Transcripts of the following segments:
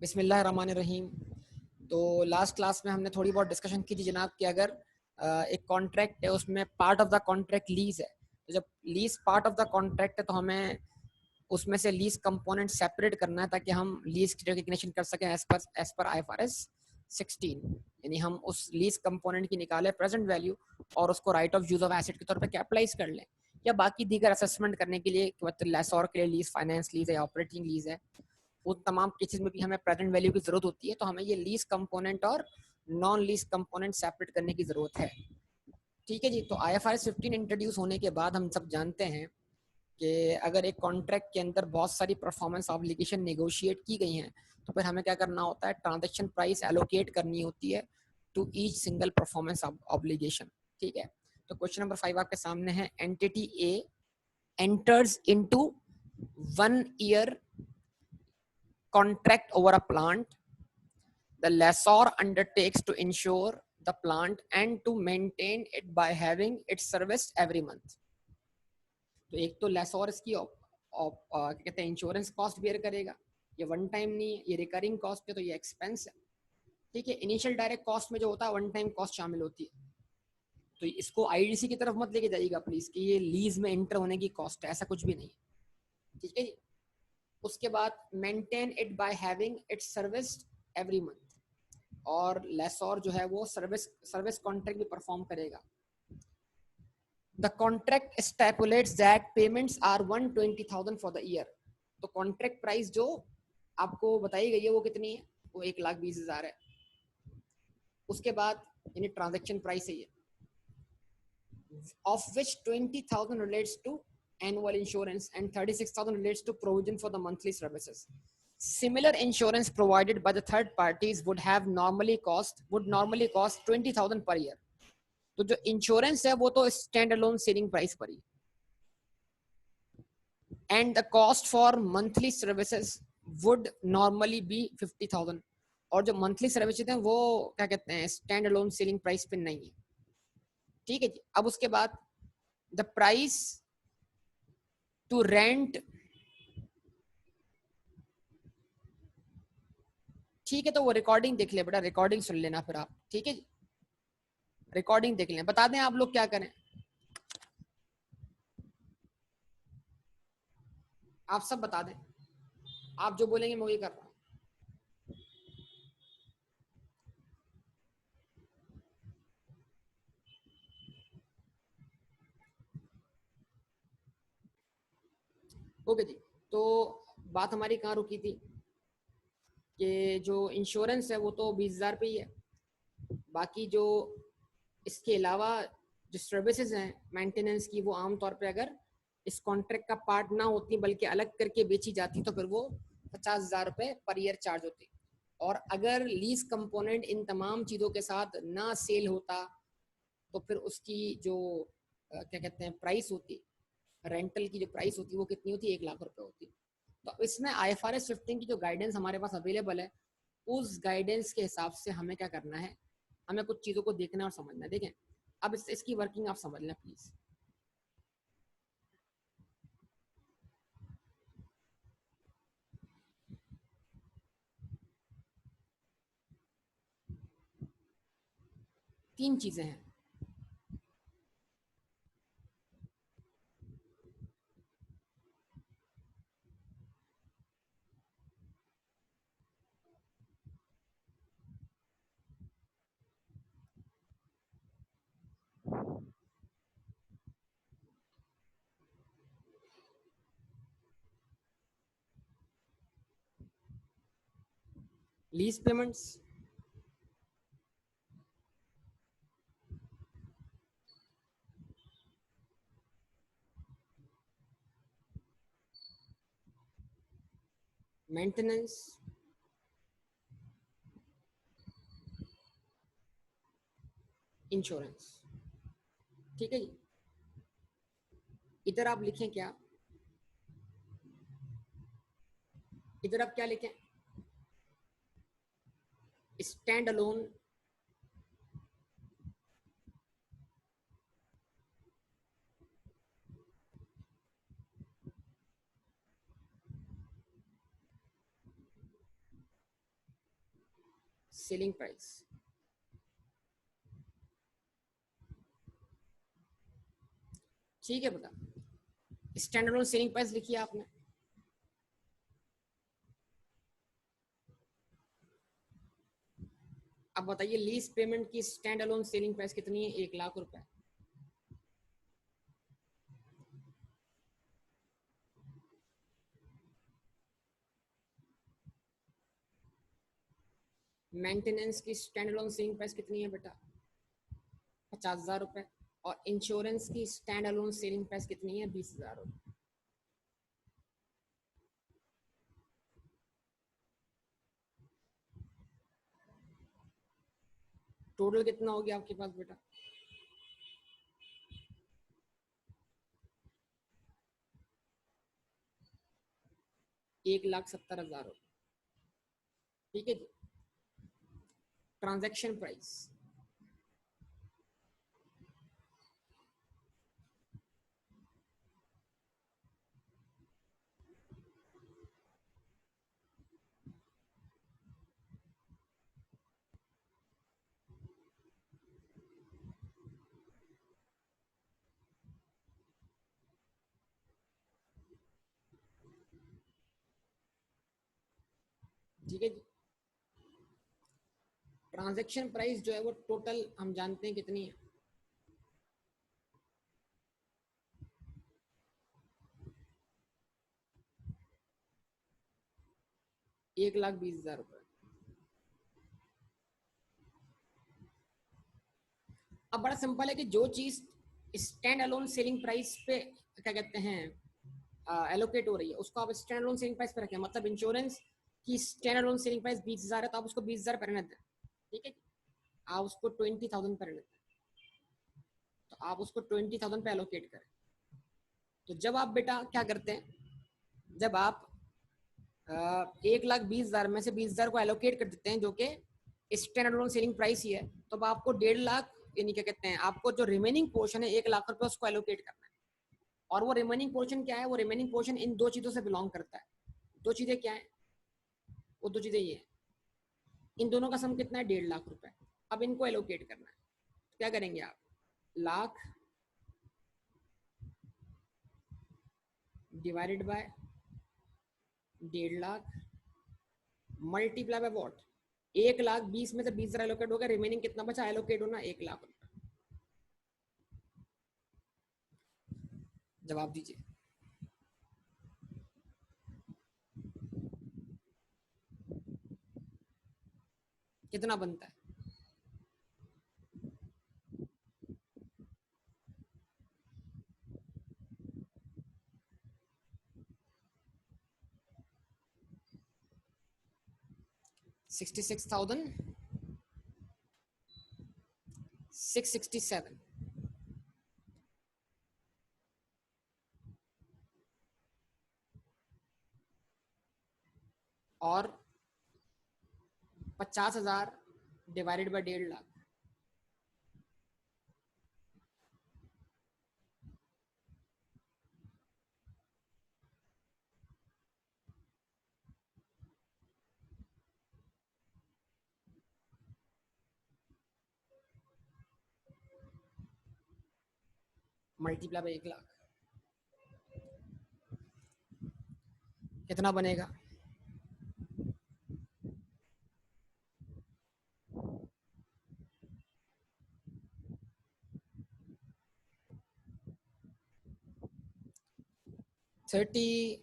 बिस्मिल्लाहिर्रहमानिर्रहीम। तो last class में हमने थोड़ी बहुत डिस्कशन की थी जनाब कि अगर एक कॉन्ट्रैक्ट है उसमें part of the contract lease है, तो जब lease part of the contract है तो हमें उसमें से लीज कंपोनेंट सेपरेट करना है ताकि हम लीज की रिकग्निशन कर सकें एज पर IFRS 16। यानी हम उस लीज कंपोनेंट की निकालें प्रेजेंट वैल्यू और उसको right of use of asset के तौर पर कैपिटलाइज कर लें, या बाकी दीगर असेसमेंट करने के लिए मतलब लेसोर के लिए लीज, फाइनेंस लीज है या ऑपरेटिंग लीज है, उन तमाम केसेस में भी हमें प्रेजेंट वैल्यू की जरूरत होती है। तो हमें ये लीज कंपोनेंट और नॉन लीज कंपोनेंट सेपरेट करने की जरूरत है। ठीक है जी। तो IFRS 15 इंट्रोड्यूस होने के बाद हम सब जानते हैं कि अगर एक कॉन्ट्रैक्ट के अंदर बहुत सारी परफॉर्मेंस ऑब्लिगेशन नेगोशिएट की गई हैं तो फिर हमें क्या करना होता है, ट्रांजैक्शन प्राइस एलोकेट करनी होती है to each single performance obligation. ठीक है। तो क्वेश्चन नंबर 5 आपके सामने है। Entity A enters into 1 year contract over a plant. The lessor undertakes to insure the plant and to maintain it by having it serviced every month. तो एक तो लेसोर इसकी क्या कहते हैं इंश्योरेंस कॉस्ट बेयर करेगा। ये वन टाइम नहीं है, ये रिकरिंग कॉस्ट है, तो ये एक्सपेंस है। ठीक है। इनिशियल डायरेक्ट कॉस्ट में जो होता है वन टाइम कॉस्ट शामिल होती है, तो इसको IDC की तरफ मत लेके जाइएगा प्लीज कि ये लीज में एंटर होने की कॉस्ट है, ऐसा कुछ भी नहीं है। ठीक है जी। उसके बाद maintain it by having it service every month, और लेसोर जो है वो सर्विस कॉन्ट्रैक्ट भी परफॉर्म करेगा। The contract stipulates that payments are 120,000 for the year. तो कॉन्ट्रैक्ट प्राइस जो आपको बताई गई है वो कितनी है, वो 1,20,000 है। उसके बाद यानी ट्रांजैक्शन प्राइस है ये, of which 20,000 relates to annual insurance and 36,000 relates to provision for the monthly services. Similar insurance provided by the third parties would normally cost 20,000 per year. तो जो इंश्योरेंस है वो तो स्टैंड अलोन सेलिंग प्राइस पर ही, and the cost for monthly services would normally be 50,000। और जो monthly services हैं वो क्या कहते हैं स्टैंड अलोन सेलिंग प्राइस पे नहीं है। ठीक है जी। अब उसके बाद द प्राइस टू रेंट, ठीक है, तो वो रिकॉर्डिंग देख ले बेटा, रिकॉर्डिंग सुन लेना फिर आप। ठीक है जी, रिकॉर्डिंग देख लें। बता दें आप लोग क्या करें, आप सब बता दें, आप जो बोलेंगे मैं वही कर रहा हूँ। ओके जी। तो बात हमारी कहाँ रुकी थी कि जो इंश्योरेंस है वो तो 20,000 पे ही है। बाकी जो इसके अलावा जो सर्विसेज हैं मेंटेनेंस की, वो आमतौर पे अगर इस कॉन्ट्रैक्ट का पार्ट ना होती बल्कि अलग करके बेची जाती तो फिर वो 50,000 रुपये पर ईयर चार्ज होती। और अगर लीज कंपोनेंट इन तमाम चीज़ों के साथ ना सेल होता तो फिर उसकी जो क्या कहते हैं प्राइस होती, रेंटल की जो प्राइस होती वो कितनी होती, 1,00,000 रुपये होती। तो इसमें IFRS 15 की जो गाइडेंस हमारे पास अवेलेबल है, उस गाइडेंस के हिसाब से हमें क्या करना है, हमें कुछ चीज़ों को देखना और समझना है। देखें अब इसकी वर्किंग आप समझ लें प्लीज़। तीन चीज़ें हैं। Lease payments, maintenance, insurance. ठीक है जी। इधर आप लिखें क्या, इधर आप क्या लिखें, स्टैंड अलोन सेलिंग प्राइस। ठीक है बेटा, स्टैंड अलोन सेलिंग प्राइस लिखिए आपने। अब बताइए लीज पेमेंट की स्टैंड अलोन सेलिंग प्राइस कितनी है? 1,00,000 रुपए। मेंटेनेंस की स्टैंड अलोन सेलिंग प्राइस कितनी है बेटा? 50,000 रुपए। और इंश्योरेंस की स्टैंड अलोन सेलिंग प्राइस कितनी है? 20,000 रुपए। टोटल कितना हो गया आपके पास बेटा? 1,70,000 रुपए। ठीक है जी। Transaction price. ठीक है जी। ट्रांजैक्शन प्राइस जो है वो टोटल हम जानते हैं कितनी है? 1,20,000 रुपए। अब बड़ा सिंपल है कि जो चीज स्टैंड अलोन सेलिंग प्राइस पे क्या कहते हैं एलोकेट हो रही है, उसको आप स्टैंड अलोन सेलिंग प्राइस पे रखें। मतलब इंश्योरेंस की स्टैंड अलोन सेलिंग प्राइस 20,000 है तो आप उसको 20,000 पर रहने दें। ठीक है, आप उसको 20,000 पर रहने दें, तो आप उसको 20,000 पे एलोकेट करें। तो जब आप बेटा क्या करते हैं, जब आप 1,20,000 में से 20,000 को एलोकेट कर देते हैं जो कि स्टैंड अलोन सेलिंग प्राइस ही है, तो अब आपको 1,50,000 यानी क्या कहते हैं, आपको जो रिमेनिंग पोर्शन है 1,00,000 रुपए उसको एलोकेट करना है। और वो रिमेनिंग पोर्शन क्या है? वो रिमेनिंग पोर्शन इन दो चीजों से बिलोंग करता है। दो चीजें क्या है? वो दो चीजें ये है, इन दोनों का सम कितना है? 1,50,000 रुपए। अब इनको एलोकेट करना है, तो क्या करेंगे आप? Lakh divided by 1,50,000 multiply by what? 1,20,000 में से 20,000 एलोकेट हो गया, रिमेनिंग कितना बचा एलोकेट होना? 1,00,000 रुपए। जवाब दीजिए। कितना बनता है? $66,667। और 50,000 डिवाइडेड बाय 1,50,000। मल्टीप्लाई बाय 1,00,000 कितना बनेगा? थर्टी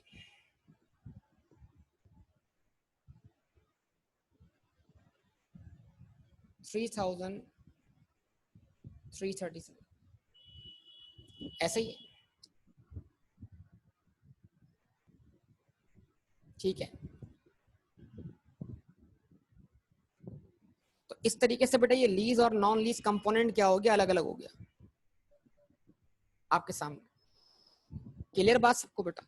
3,337 ऐसे ही। ठीक है, तो इस तरीके से बेटा ये लीज और नॉन लीज कंपोनेंट क्या हो गया? अलग अलग हो गया आपके सामने। क्लियर बात सबको बेटा?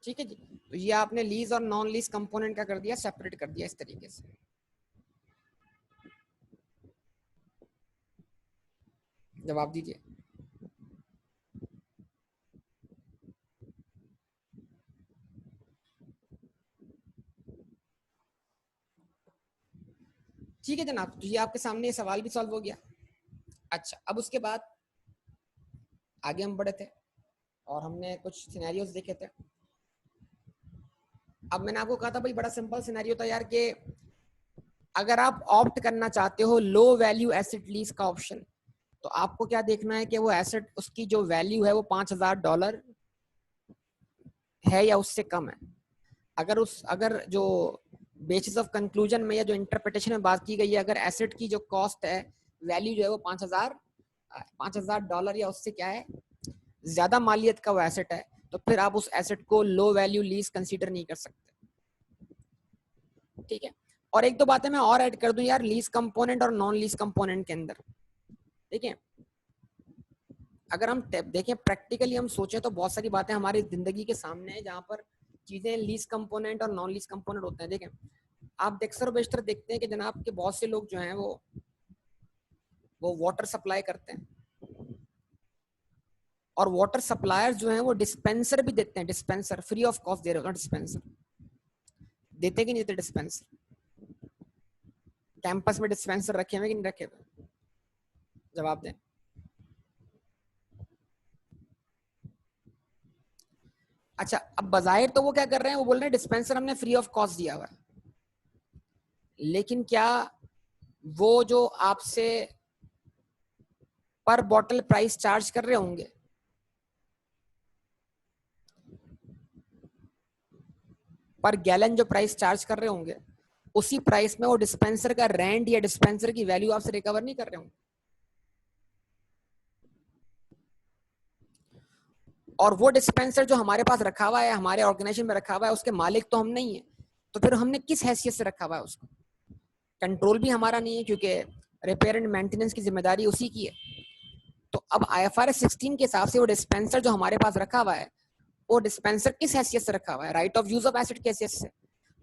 ठीक है जी। तो ये आपने लीज और नॉन लीज कंपोनेंट क्या कर दिया? सेपरेट कर दिया इस तरीके से। जवाब दीजिए। ठीक है जनाब, तो ये आपके सामने ये सवाल भी सॉल्व हो गया। अच्छा, अब उसके बाद आगे हम बढ़े थे और हमने कुछ सिनेरियोज देखे थे। अब मैंने आपको कहा था भाई बड़ा सिंपल सिनेरियो था यार कि अगर आप ऑप्ट करना चाहते हो लो वैल्यू एसेट लीज का ऑप्शन, तो आपको क्या देखना है कि वो एसेट उसकी जो वैल्यू है वो $5000 है या उससे कम है। अगर जो बेसिस ऑफ कंक्लूजन में या जो इंटरप्रिटेशन में बात की गई है, अगर एसेट की जो कॉस्ट है, वैल्यू जो है वो $5000 या उससे क्या है ज्यादा मालियत का वो एसेट है, तो फिर आप उस एसेट को लो वैल्यू लीज कंसीडर नहीं कर सकते। ठीक है, और एक दो बातें मैं और ऐड कर दूं यार लीज कंपोनेंट और नॉन लीज कंपोनेंट के अंदर। ठीक है, अगर हम देखें प्रैक्टिकली हम सोचें तो बहुत सारी बातें हमारी जिंदगी के सामने है जहां पर चीजें लीज कंपोनेंट और नॉन लीज कंपोनेंट होते हैं। देखें, आप अक्सर बेशतर देखते हैं कि जनाब के बहुत से लोग जो हैं वो वाटर सप्लाई करते हैं, और वाटर सप्लायर्स जो हैं वो डिस्पेंसर भी देते हैं, डिस्पेंसर फ्री ऑफ कॉस्ट दे रहे होते हैं। डिस्पेंसर देते कि नहीं देते? डिस्पेंसर कैंपस में डिस्पेंसर रखे हुए कि नहीं रखे हुए? जवाब दें। अच्छा, अब बजाय तो वो क्या कर रहे हैं, वो बोल रहे हैं डिस्पेंसर हमने फ्री ऑफ कॉस्ट दिया हुआ है, लेकिन क्या वो जो आपसे पर बॉटल प्राइस चार्ज कर रहे होंगे, पर गैलन जो प्राइस चार्ज कर रहे होंगे, उसी प्राइस में वो डिस्पेंसर का रेंट या डिस्पेंसर की वैल्यू आपसे रिकवर नहीं कर रहे होंगे? और वो डिस्पेंसर जो हमारे पास रखा हुआ है, हमारे ऑर्गेनाइजेशन में रखा हुआ है, उसके मालिक तो हम नहीं है, तो फिर हमने किस हैसियत से रखा हुआ है उसको? कंट्रोल भी हमारा नहीं है क्योंकि रिपेयर एंड मेंटेनेंस की जिम्मेदारी उसी की है। तो अब IFRS 16 के हिसाब से वो डिस्पेंसर जो हमारे पास रखा हुआ है, वो डिस्पेंसर किस हैसियत से रखा हुआ है? Right of use of asset की हैसियत से।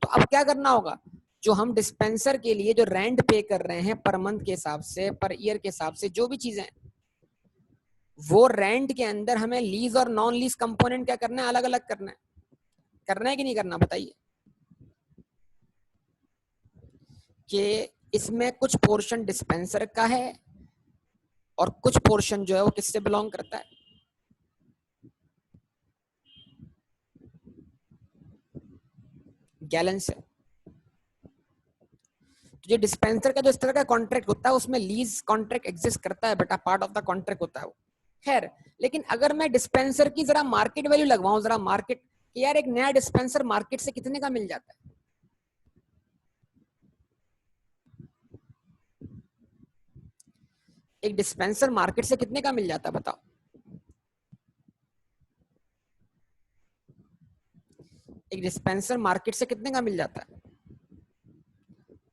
तो अब क्या करना होगा, जो हम डिस्पेंसर के लिए जो रेंट पे कर रहे हैं पर मंथ के हिसाब से, पर ईयर के हिसाब से, जो भी चीजें, वो रेंट के अंदर हमें लीज और नॉन लीज कंपोनेंट क्या करना है, अलग अलग करना है कि नहीं करना? बताइए कि इसमें कुछ पोर्शन डिस्पेंसर का है और कुछ पोर्शन जो है वो किससे बिलोंग करता है? गैलन से। तो ये डिस्पेंसर का जो इस तरह का कॉन्ट्रैक्ट होता है उसमें लीज कॉन्ट्रैक्ट एग्जिस्ट करता है बेटा, पार्ट ऑफ द कॉन्ट्रैक्ट होता है वो। खैर, लेकिन अगर मैं डिस्पेंसर की जरा मार्केट वैल्यू लगवाऊं, जरा मार्केट कि यार एक नया डिस्पेंसर मार्केट से कितने का मिल जाता है? एक डिस्पेंसर मार्केट से कितने का मिल जाता है बताओ? एक डिस्पेंसर मार्केट से कितने का मिल जाता है?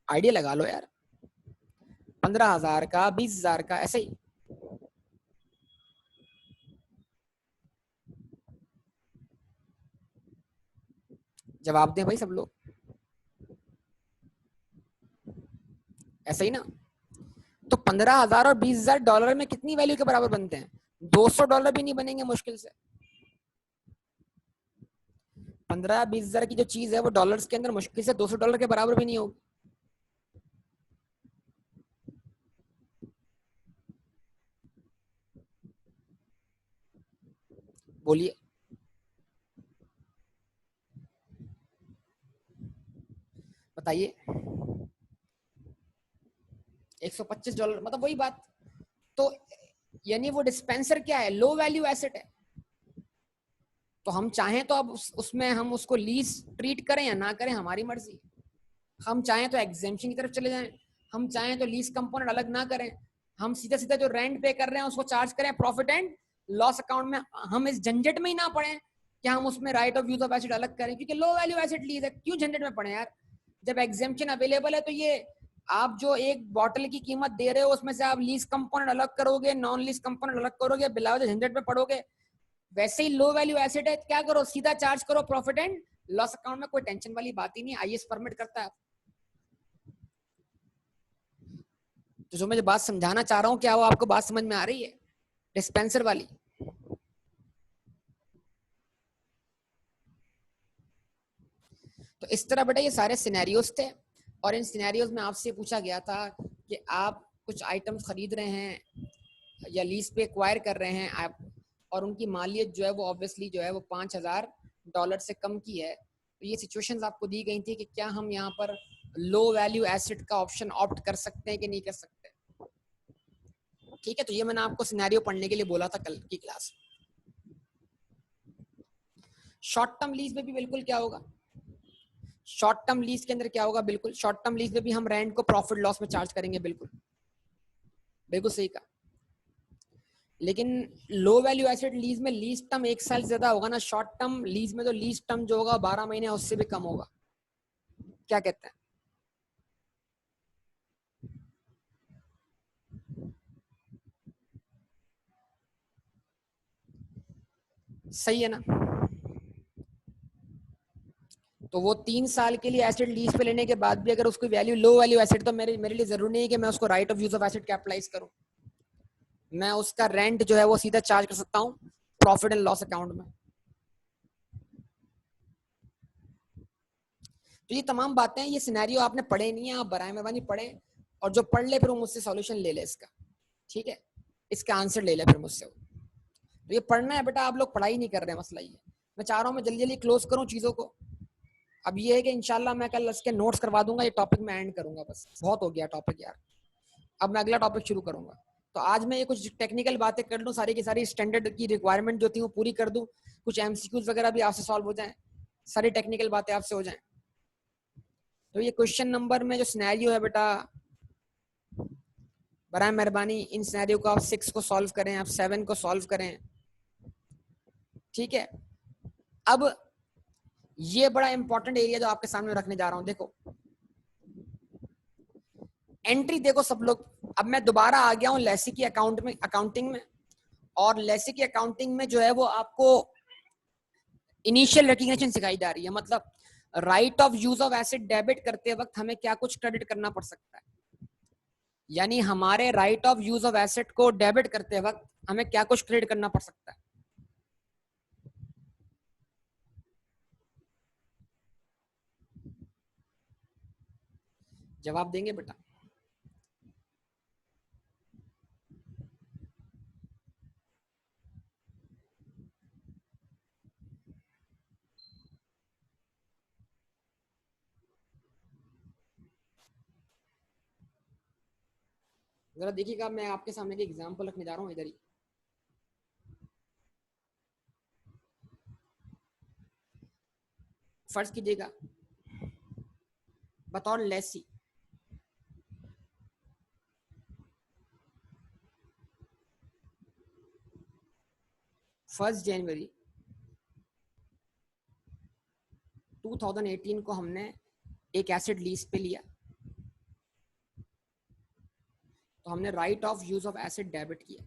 आइडिया लगा लो यार, 15,000 का, 20,000 का, ऐसे ही। जवाब दें भाई सब लोग, ऐसे ही ना? तो 15,000 और $20,000 में कितनी वैल्यू के बराबर बनते हैं? $200 भी नहीं बनेंगे मुश्किल से। 15-20,000 की जो चीज है वो डॉलर्स के अंदर मुश्किल से $200 के बराबर भी नहीं होगी। बोलिए, बताइए। $125, मतलब वही बात। तो यानी वो डिस्पेंसर क्या है? लो वैल्यू एसेट है। तो हम चाहें तो अब उसमें हम उसको लीज ट्रीट करें या ना करें, हमारी मर्जी। हम चाहें तो एग्जेम्पशन की तरफ चले जाएं, हम चाहें तो लीज कंपोनेंट अलग ना करें, हम सीधा सीधा जो रेंट पे कर रहे हैं उसको चार्ज करें प्रॉफिट एंड लॉस अकाउंट में। हम इस झंझट में ही ना पड़े कि हम उसमें right of use of asset अलग करें, क्योंकि लो वैल्यू एसेट लीज है, क्यों झंझट में पड़े यार? जब एग्जेम्पशन अवेलेबल है तो ये आप जो एक बॉटल की कीमत दे रहे हो उसमें से आप लीज कंपोनेंट अलग करोगे, नॉन लीज कंपोनेंट अलग करोगे, बिलावज झंझट में पड़ोगे। वैसे ही लो वैल्यू एसेट है, क्या करो, सीधा चार्ज करो प्रॉफिट एंड लॉस अकाउंट में, कोई टेंशन वाली बात ही नहीं। आईएएस परमिट करता है। तो जो मैं बात समझाना चाह रहा हूँ, क्या वो आपको बात समझ में आ रही है डिस्पेंसर वाली? तो इस तरह बेटा ये सारे सिनेरियोस थे। और इन सिनेरियोज में आपसे पूछा गया था कि आप कुछ आइटम्स खरीद रहे हैं या लीज पे एक्वायर कर रहे हैं आप, और उनकी मालियत जो है वो ऑब्वियसली जो है वो $5,000 से कम की है। तो ये सिचुएशंस आपको दी गई थी कि क्या हम यहाँ पर लो वैल्यू एसेट का ऑप्शन ऑप्ट कर सकते हैं कि नहीं कर सकते। ठीक है, तो ये मैंने आपको सिनेरियो पढ़ने के लिए बोला था कल की क्लास। शॉर्ट टर्म लीज में भी बिल्कुल क्या होगा, शॉर्ट टर्म लीज के अंदर क्या होगा, बिल्कुल शॉर्ट टर्म लीज में भी हम रेंट को प्रॉफिट लॉस में चार्ज करेंगे, बिल्कुल बिल्कुल सही कहा। लेकिन लो वैल्यू एसेट लीज में लीज टर्म 1 साल से ज्यादा होगा ना, शॉर्ट टर्म लीज में तो लीज टर्म जो होगा 12 महीने उससे भी कम होगा। क्या कहते हैं, सही है ना। तो वो 3 साल के लिए एसेट लीज पे लेने के बाद भी अगर उसकी वैल्यू लो वैल्यू एसेट, तो मेरे लिए जरूरी नहीं है कि मैं उसको right of use of asset capitalise करूं। मैं उसका रेंट जो है वो सीधा चार्ज कर सकता हूं प्रॉफिट एंड लॉस अकाउंट में। तो ये तमाम बातें, ये सिनेरियो आपने पढ़े नहीं है, आप बराए मेहरबानी पढ़ें, और जो पढ़ ले फिर वो मुझसे सॉल्यूशन ले ले इसका, ठीक है, इसका आंसर ले ले फिर मुझसे। तो ये पढ़ना है बेटा, आप लोग पढ़ाई नहीं कर रहे हैं, मसला ये है। मैं चाह रहा हूँ मैं जल्दी जल्दी क्लोज करूँ चीज़ों को। अब ये है कि इंशाल्लाह मैं कल इसके नोट्स करवा दूंगा, ये टॉपिक मैं एंड करूंगा, बस बहुत हो गया टॉपिक यार। अब मैं अगला टॉपिक शुरू करूंगा। तो आज मैं ये कुछ टेक्निकल बातें कर लूँ, सारी की सारी स्टैंडर्ड की रिक्वायरमेंट जो थी वो पूरी कर दूँ, कुछ एमसीक्यूज वगैरह भी आपसे सॉल्व हो जाएं, सारी टेक्निकल बातें आपसे हो जाएं। तो ये क्वेश्चन नंबर में जो सिनेरियो है बेटा, बराए मेहरबानी इन सिनेरियो को आप 6 को सॉल्व करें, आप 7 को सॉल्व करें, ठीक है। अब ये बड़ा इंपॉर्टेंट एरिया जो आपके सामने रखने जा रहा हूं, देखो एंट्री देखो सब लोग। अब मैं दोबारा आ गया हूं लेसी की अकाउंटिंग में, और लेसी की अकाउंटिंग में जो है वो आपको इनिशियल रिकग्निशन सिखाई जा रही है। मतलब right of use of asset debit करते वक्त हमें क्या कुछ क्रेडिट करना पड़ सकता है, यानी हमारे right of use of asset को डेबिट करते वक्त हमें क्या कुछ क्रेडिट करना पड़ सकता है। जवाब देंगे बेटा? जरा देखिएगा, मैं आपके सामने एक एग्जांपल रखने जा रहा हूं, इधर ही फर्ज कीजिएगा बतौर लेसी 1 जनवरी 2018 को हमने एक एसेट लीज पे लिया, तो हमने right of use of asset debit किया।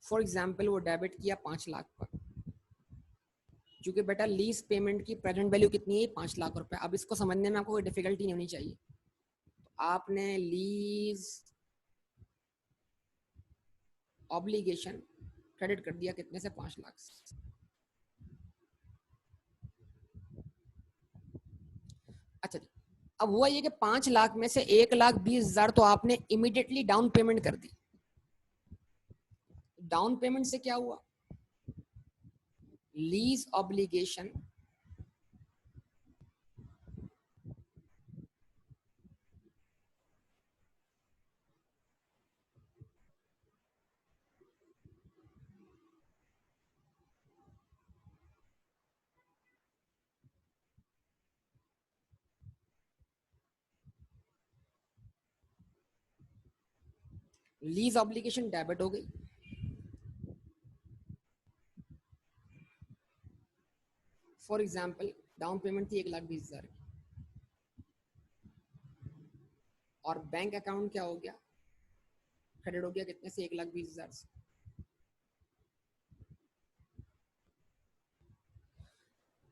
फॉर एग्जांपल वो डेबिट किया 5 लाख पर, क्योंकि बेटा लीज पेमेंट की प्रेजेंट वैल्यू कितनी है, 5 लाख रुपए। अब इसको समझने में आपको कोई डिफिकल्टी नहीं होनी चाहिए। तो आपने लीज ऑब्लिगेशन क्रेडिट कर दिया कितने से, 5 लाख से। अच्छा जी, अब हुआ ये कि 5 लाख में से 1,20,000 तो आपने इमीडिएटली डाउन पेमेंट कर दी। डाउन पेमेंट से क्या हुआ, lease obligation lease obligation debit हो गई। फॉर एग्जाम्पल डाउन पेमेंट थी 1,20,000 की, और बैंक अकाउंट क्या हो गया, क्रेडिट हो गया कितने से, 1,20,000 से।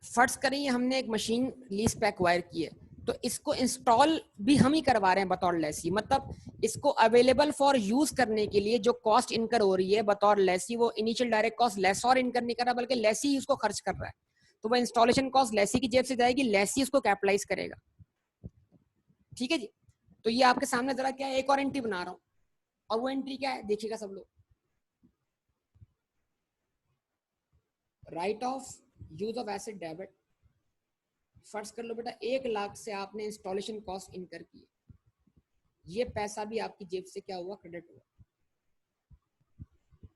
फर्ज करिए हमने एक मशीन लीज पे एक्वायर की है, तो इसको इंस्टॉल भी हम ही करवा रहे हैं बतौर लेसी। मतलब इसको अवेलेबल फॉर यूज करने के लिए जो कॉस्ट इनकर हो रही है बतौर लेसी, वो इनिशियल डायरेक्ट कॉस्ट लेस और इनकर नहीं कर रहा, बल्कि लेसी ही उसको खर्च कर रहा है। तो वो इंस्टॉलेशन कॉस्ट लेसी की जेब से जाएगी, लेसी उसको कैपिटलाइज करेगा। ठीक है जी। तो ये आपके सामने जरा क्या है, एक और एंट्री बना रहा हूँ, और वो एंट्री क्या है देखिएगा सब लोग, right of use of asset debit. फर्ज कर लो बेटा 1 लाख से आपने इंस्टॉलेशन कॉस्ट इनकर की, ये पैसा भी आपकी जेब से क्या हुआ, क्रेडिट हुआ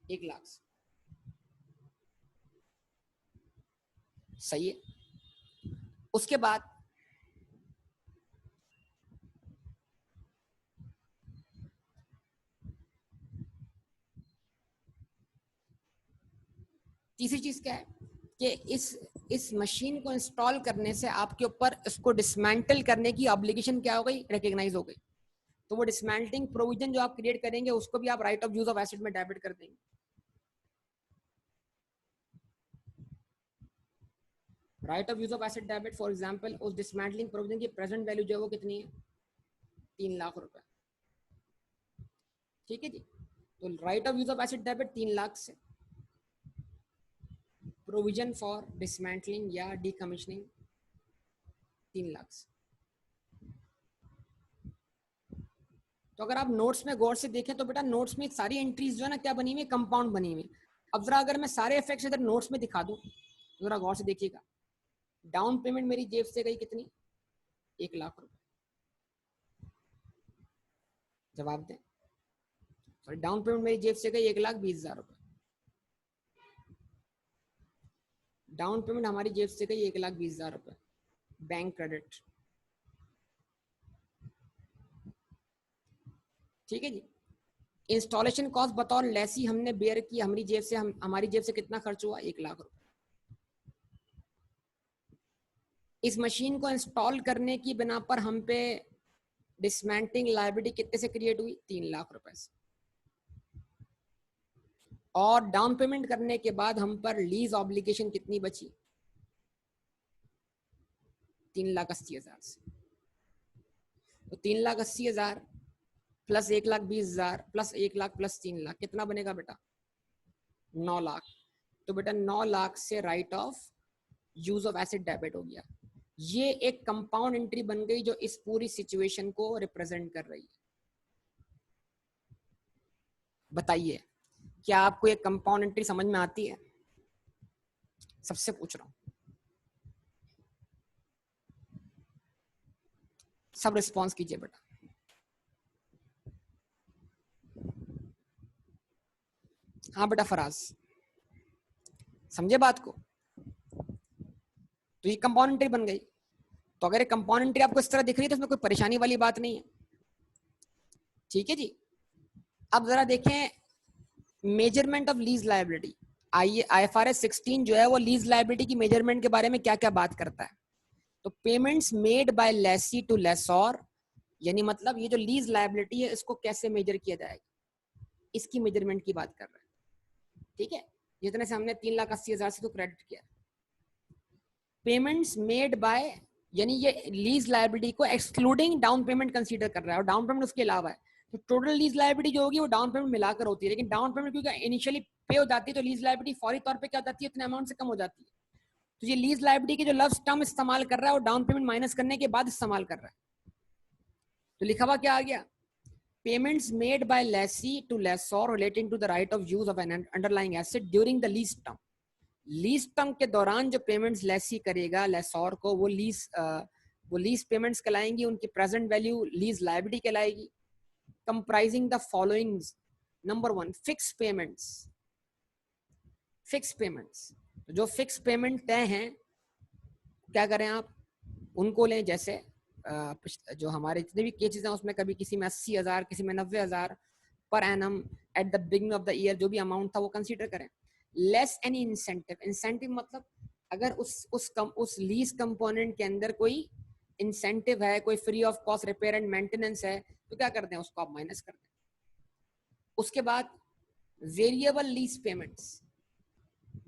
1 लाख से। सही है। उसके बाद तीसरी चीज क्या है कि इस मशीन को इंस्टॉल करने से आपके ऊपर इसको डिसमेंटल करने की ऑब्लिगेशन क्या हो गई, रिकॉग्नाइज हो गई। तो वो डिसमेंटलिंग प्रोविजन जो आप क्रिएट करेंगे उसको भी आप right of use of asset में डेबिट कर देंगे। Right of use of asset debit for example, उस डिसमेंटलिंग प्रोविजन की प्रेजेंट वैल्यू जो है वो कितनी है, 3 लाख रुपए। ठीक है जी। तो right of use of asset debit 3 lakh से, प्रोविजन फॉर डिसमेंटलिंग या डीकमीशनिंग 3 लाख से। तो अगर आप नोट्स में गौर से देखें तो बेटा नोट्स में सारी एंट्रीज जो है ना क्या बनी हुई है, कंपाउंड बनी हुई। अब जरा अगर मैं सारे इफेक्ट्स इधर नोट्स में दिखा दूं तो जरा गौर से देखिएगा, डाउन पेमेंट मेरी जेब से गई कितनी, 1 लाख रुपए। जवाब दें। सॉरी, डाउन पेमेंट मेरी जेब से गई 1,20,000 रुपए। डाउन पेमेंट हमारी जेब से गई 1,20,000 रुपए, बैंक क्रेडिट। ठीक है जी। इंस्टॉलेशन कॉस्ट बतौर लेसी हमने बेयर की, हमारी जेब से हमारी जेब से कितना खर्च हुआ, 1 लाख रुपए। इस मशीन को इंस्टॉल करने की बिना पर हम पे डिसमेंटलिंग लायबिलिटी कितने से क्रिएट हुई, 3 लाख रुपए से। और डाउन पेमेंट करने के बाद हम पर लीज ऑब्लिगेशन कितनी बची, 3,80,000 से। तो 3,80,000 plus 1,20,000 plus 1 lakh plus 3 lakh कितना बनेगा बेटा, 9 लाख। तो बेटा 9 लाख से right of use of asset debit हो गया। ये एक कंपाउंड एंट्री बन गई जो इस पूरी सिचुएशन को रिप्रेजेंट कर रही है। बताइए क्या आपको एक कंपाउंड एंट्री समझ में आती है? सबसे पूछ रहा हूं, सब रिस्पॉन्स कीजिए बेटा। हाँ बेटा फराज, समझे बात को? तो ये कंपाउंड एंट्री बन गई। तो अगर ये कंपाउंड एंट्री आपको इस तरह दिख रही है तो इसमें कोई परेशानी वाली बात नहीं है। ठीक है जी। अब जरा देखें measurement of lease liability. IFRS 16 जो है वो लीज लायबिलिटी की मेजरमेंट के बारे में क्या क्या बात करता है। तो payments made by lessee to lessor, यानी मतलब ये जो लीज लायबिलिटी है इसको कैसे मेजर किया जाएगा, इसकी मेजरमेंट की बात कर रहे हैं। ठीक है, जितने से हमने 3,80,000 से तो क्रेडिट किया। पेमेंट्स मेड बाय, यानी ये लीज लायबिलिटी को एक्सक्लूडिंग डाउन पेमेंट कंसीडर कर रहा है, और डाउन पेमेंट उसके अलावा है। तो टोटल लीज लायबिलिटी जो होगी वो डाउन पेमेंट मिलाकर होती है, लेकिन डाउन पेमेंट क्योंकि इनिशियली पे हो जाती है तो लीज लायबिलिटी फौरी तौर पे क्या हो जाती है, इतने अमाउंट से कम हो जाती है। तो ये लीज लायबिलिटी के जो लफ्ज टर्म इस्तेमाल कर रहा है वो डाउन पेमेंट माइनस करने के बाद इस्तेमाल कर रहा है। तो लिखा हुआ क्या आ गया, payments made by lessee to lessor relating to the right of use of an underlying asset during the lease term. Lease term के दौरान जो पेमेंट्स लेसी करेगा लेसॉर को, वो लीज पेमेंट्स कहलाएंगी, उनकी प्रेजेंट वैल्यू लीज लायबिलिटी कहलाएगी। Comprising the following, number 1 fix payments. Fix payments, जो फिक्स पेमेंट तय हैं क्या करें आप, उनको लें। जैसे जो हमारे जितने भी केसेस हैं उसमें कभी किसी में 80,000 किसी में 90,000 per annum at the beginning of the year जो भी अमाउंट था वो कंसीडर करें। लेस एनी इंसेंटिव, इंसेंटिव मतलब अगर उस लीज कंपोनेंट के अंदर कोई इंसेंटिव है, कोई free of cost repair and maintenance है, तो क्या करते हैं उसको आप माइनस कर दें। उसके बाद variable lease payments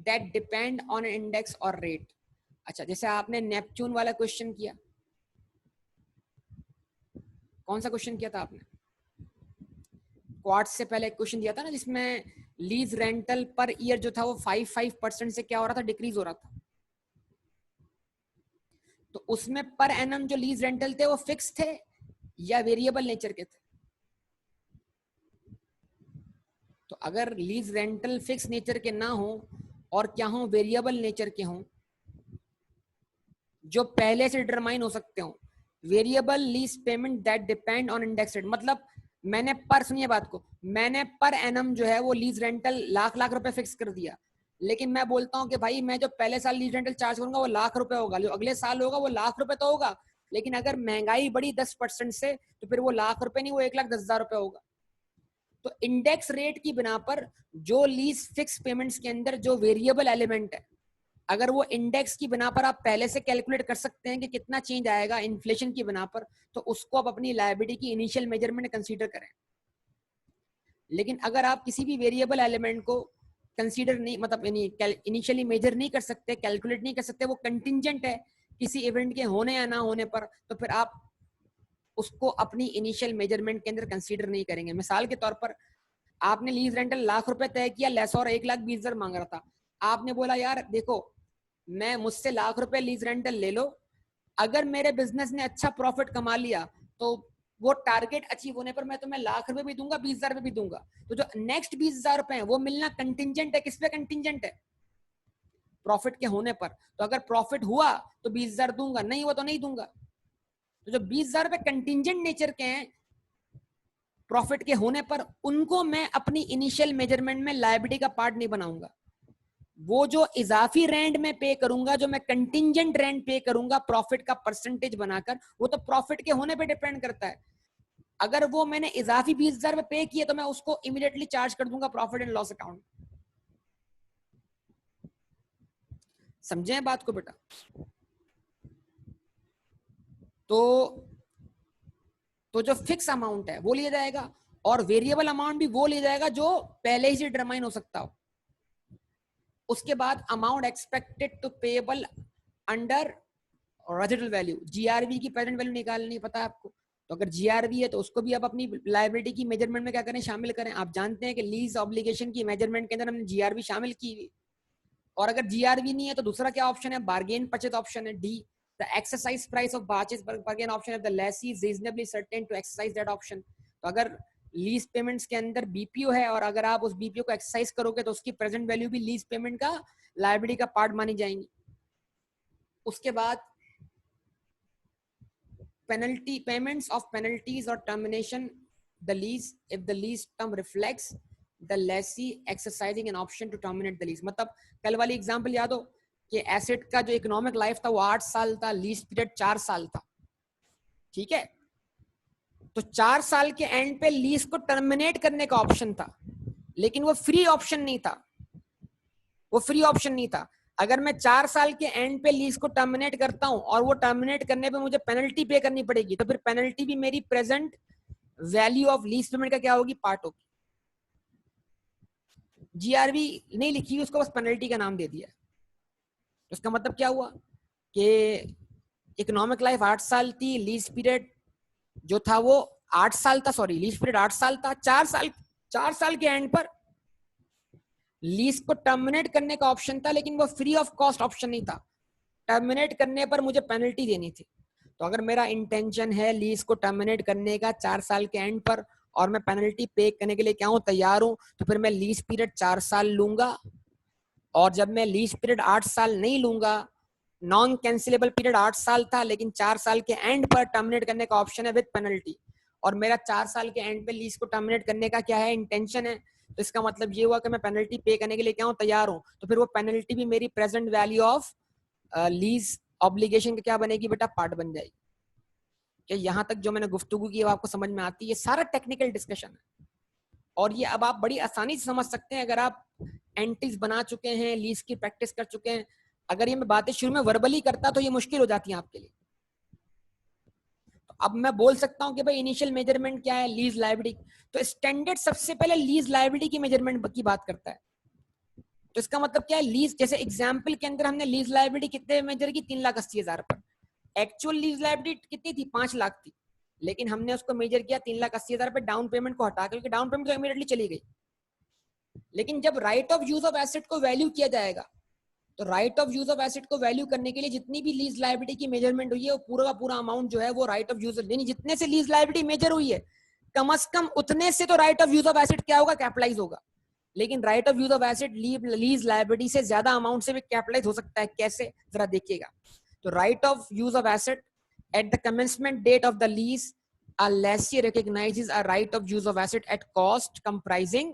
that depend on index और रेट। अच्छा, जैसे आपने नेपच्यून वाला क्वेश्चन किया, कौन सा क्वेश्चन किया था आपने? क्वार्ट्स से पहले एक क्वेश्चन दिया था ना जिसमें लीज रेंटल पर ईयर जो था वो 5% से क्या हो रहा था, डिक्रीज हो रहा था। तो उसमें पर एनम जो लीज रेंटल थे वो फिक्स थे या वेरिएबल नेचर के थे? तो अगर लीज रेंटल फिक्स नेचर के ना हो और क्या हो, वेरिएबल नेचर के हों, जो पहले से डिटरमाइन हो सकते हो, variable lease payment that depend on index rate, मतलब मैंने पर, सुनिए बात को, मैंने पर एनम जो है वो लीज रेंटल लाख लाख रुपए फिक्स कर दिया, लेकिन मैं बोलता हूँ कि भाई मैं जो पहले साल लीज रेंटल चार्ज करूंगा वो लाख रुपए होगा, जो अगले साल होगा वो लाख रुपए तो होगा, लेकिन अगर महंगाई बढ़ी 10% से तो फिर वो लाख रुपए नहीं, वो 1,10,000 रुपए होगा। तो इंडेक्स रेट की बिना पर जो लीज फिक्स पेमेंट्स के अंदर जो वेरिएबल एलिमेंट है, अगर वो इंडेक्स की बिना पर आप पहले से कैलकुलेट कर सकते हैं कि कितना चेंज आएगा इन्फ्लेशन की बिना पर, तो उसको आप अपनी लायबिलिटी की इनिशियल मेजरमेंट कंसीडर करें। लेकिन अगर आप किसी भी वेरिएबल एलिमेंट को कंसीडर नहीं, मतलब इनिशियली मेजर नहीं कर सकते, कैलकुलेट नहीं कर सकते, वो कंटिंजेंट है किसी इवेंट के होने या ना होने पर, तो फिर आप उसको अपनी इनिशियल मेजरमेंट के अंदर कंसीडर नहीं करेंगे। मिसाल के तौर पर आपने लीज रेंटल लाख रुपए तय किया, लेस और 1,20,000 मांग रहा था, आपने बोला यार देखो मैं मुझसे लाख रुपए लीज रेंटल ले लो, अगर मेरे बिजनेस ने अच्छा प्रॉफिट कमा लिया तो वो टारगेट अचीव होने पर मैं तुम्हें लाख रुपए भी दूंगा, 20,000 रुपए भी दूंगा। तो जो नेक्स्ट 20,000 रुपए है वो मिलना कंटिंजेंट है, किस पे कंटिंजेंट है? प्रॉफिट के होने पर। तो अगर प्रॉफिट हुआ तो 20,000 दूंगा, नहीं हुआ तो नहीं दूंगा। तो जो 20,000 रुपए कंटिंजेंट नेचर के हैं प्रॉफिट के होने पर, उनको मैं अपनी इनिशियल मेजरमेंट में लायबिलिटी का पार्ट नहीं बनाऊंगा। वो जो इजाफी रेंट में पे करूंगा, जो मैं कंटिंजेंट रेंट पे करूंगा प्रॉफिट का परसेंटेज बनाकर, वो तो प्रॉफिट के होने पे डिपेंड करता है। अगर वो मैंने इजाफी 20,000 में पे किए तो मैं उसको इमीडिएटली चार्ज कर दूंगा प्रॉफिट एंड लॉस अकाउंट। समझे बात को बेटा? तो जो फिक्स अमाउंट है वो लिया जाएगा, और वेरिएबल अमाउंट भी वो लिया जाएगा जो पहले ही से डिटरमाइन हो सकता हो। उसके बाद amount expected to payable under residual value, GRV की प्रेजेंट वैल्यू निकालनी पता है आपको, तो अगर जीआरवी है तो उसको भी आप अपनी लायबिलिटी की मेजरमेंट में क्या करें, शामिल करें। आप जानते हैं कि लीज ऑब्लिगेशन की मेजरमेंट के अंदर हमने जीआरवी शामिल की हुई, और अगर जीआरवी नहीं है तो दूसरा क्या ऑप्शन है, बार्गेन परचेज ऑप्शन है, D the exercise price of bargain option of the lessee is reasonably certain to exercise that option. तो अगर लीज पेमेंट्स के अंदर बीपीओ है और अगर आप उस बीपीओ को एक्सरसाइज करोगे तो उसकी प्रेजेंट वैल्यू भी लीज पेमेंट का लायबिलिटी का पार्ट मानी जाएंगी। उसके बाद penalty payments of penalties or termination the lease if the lease term reflects the lessee exercising an option to terminate the lease। मतलब कल वाली एग्जांपल याद हो कि एसेट का जो इकोनॉमिक लाइफ था वो 8 साल था, लीज पीरियड 4 साल था, ठीक है? तो 4 साल के एंड पे लीज को टर्मिनेट करने का ऑप्शन था, लेकिन वो फ्री ऑप्शन नहीं था, वो फ्री ऑप्शन नहीं था। अगर मैं 4 साल के एंड पे लीज को टर्मिनेट करता हूं और वो टर्मिनेट करने पे मुझे पेनल्टी पे करनी पड़ेगी, तो फिर पेनल्टी भी मेरी present value of lease payment का क्या होगी, पार्ट होगी। जीआरवी नहीं लिखी, उसको बस पेनल्टी का नाम दे दिया। उसका मतलब क्या हुआ कि इकोनॉमिक लाइफ 8 साल थी, लीज पीरियड जो था वो 8 साल था, सॉरी लीज पीरियड 8 साल था, 4 साल के एंड पर लीज को टर्मिनेट करने का ऑप्शन था, लेकिन वो फ्री ऑफ कॉस्ट ऑप्शन नहीं था। टर्मिनेट करने पर मुझे पेनल्टी देनी थी। तो अगर मेरा इंटेंशन है लीज को टर्मिनेट करने का 4 साल के एंड पर और मैं पेनल्टी पे करने के लिए क्या हूं, तैयार हूं, तो फिर मैं लीज पीरियड 4 साल लूंगा, और जब मैं लीज पीरियड 8 साल नहीं लूंगा, नॉन कैंसिलेबल पीरियड 8 साल था लेकिन 4 साल के एंड पर टर्मिनेट करने का ऑप्शन है विद पेनल्टी, और मेरा 4 साल के एंड पे लीज को टर्मिनेट करने का क्या है, इंटेंशन है, तो इसका मतलब ये हुआ कि मैं पेनल्टी पे करने के लिए क्या हूं, तैयार हूं। तो फिर वो पेनल्टी भी मेरी present value of lease obligation का क्या बनेगी बेटा, पार्ट बन जाएगी। कि यहाँ तक जो मैंने गुफ्तगू की आपको समझ में आती है? ये सारा टेक्निकल डिस्कशन है, और ये अब आप बड़ी आसानी से समझ सकते हैं अगर आप एंटीज बना चुके हैं, लीज की प्रैक्टिस कर चुके हैं। अगर ये मैं बातें शुरू में वर्बली करता तो ये मुश्किल हो जाती है आपके लिए। तो अब मैं बोल सकता हूं कि भाई इनिशियल मेजरमेंट क्या है, लीज लायबिलिटी। तो स्टैंडर्ड सबसे पहले लीज लायबिलिटी की मेजरमेंट की बात करता है। तो इसका मतलब क्या है, लीज जैसे एग्जाम्पल के अंदर हमने लीज लायबिलिटी कितने मेजर की, 3,80,000 पर। एक्चुअल लीज लायबिलिटी कितनी थी, 5 लाख थी, लेकिन हमने उसको मेजर किया 3,80,000 पे डाउन पेमेंट को हटा, क्योंकि डाउन पेमेंट तो इमीडिएटली चली गई। लेकिन जब right of use of asset को वैल्यू किया जाएगा तो right of use of asset को वैल्यू करने के लिए जितनी भी लीज लायबिलिटी की मेजरमेंट हुई है वो पूरा का पूरा अमाउंट जो है वो राइट ऑफ यूज, यानी जितने से लीज लायबिलिटी मेजर हुई है कम से कम उतने से तो right of use of asset क्या होगा, कैपिटलाइज होगा। लेकिन right of use of asset lease liability से ज्यादा अमाउंट से भी कैपिटलाइज हो सकता है। कैसे, जरा देखिएगा। तो right of use of asset at the commencement date of the lease a lessee recognizes a right of use of asset at cost comprising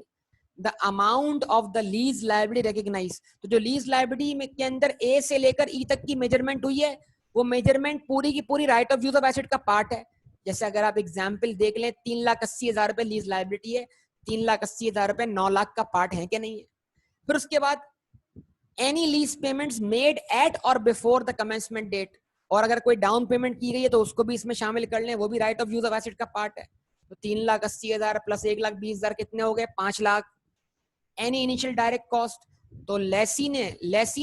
the amount of the lease liability recognized। तो जो lease liability में के अंदर ए से लेकर ई तक की measurement हुई है वो मेजरमेंट पूरी की पूरी right of use of asset का पार्ट है। जैसे अगर आप एग्जांपल देख लें 3,80,000 रुपए लीज लायबिलिटी है, 3,80,000 रुपए 9 लाख का पार्ट है क्या, नहीं है। फिर उसके बाद any lease payments made at और बिफोर द कमेंसमेंट डेट, और अगर कोई डाउन पेमेंट की गई है तो उसको भी इसमें शामिल कर लें, वो भी right of use of asset का पार्ट है। तो 3,80,000 प्लस 1,20,000 कितने हो गए, 5 lakh. Any initial direct cost, तो लेसी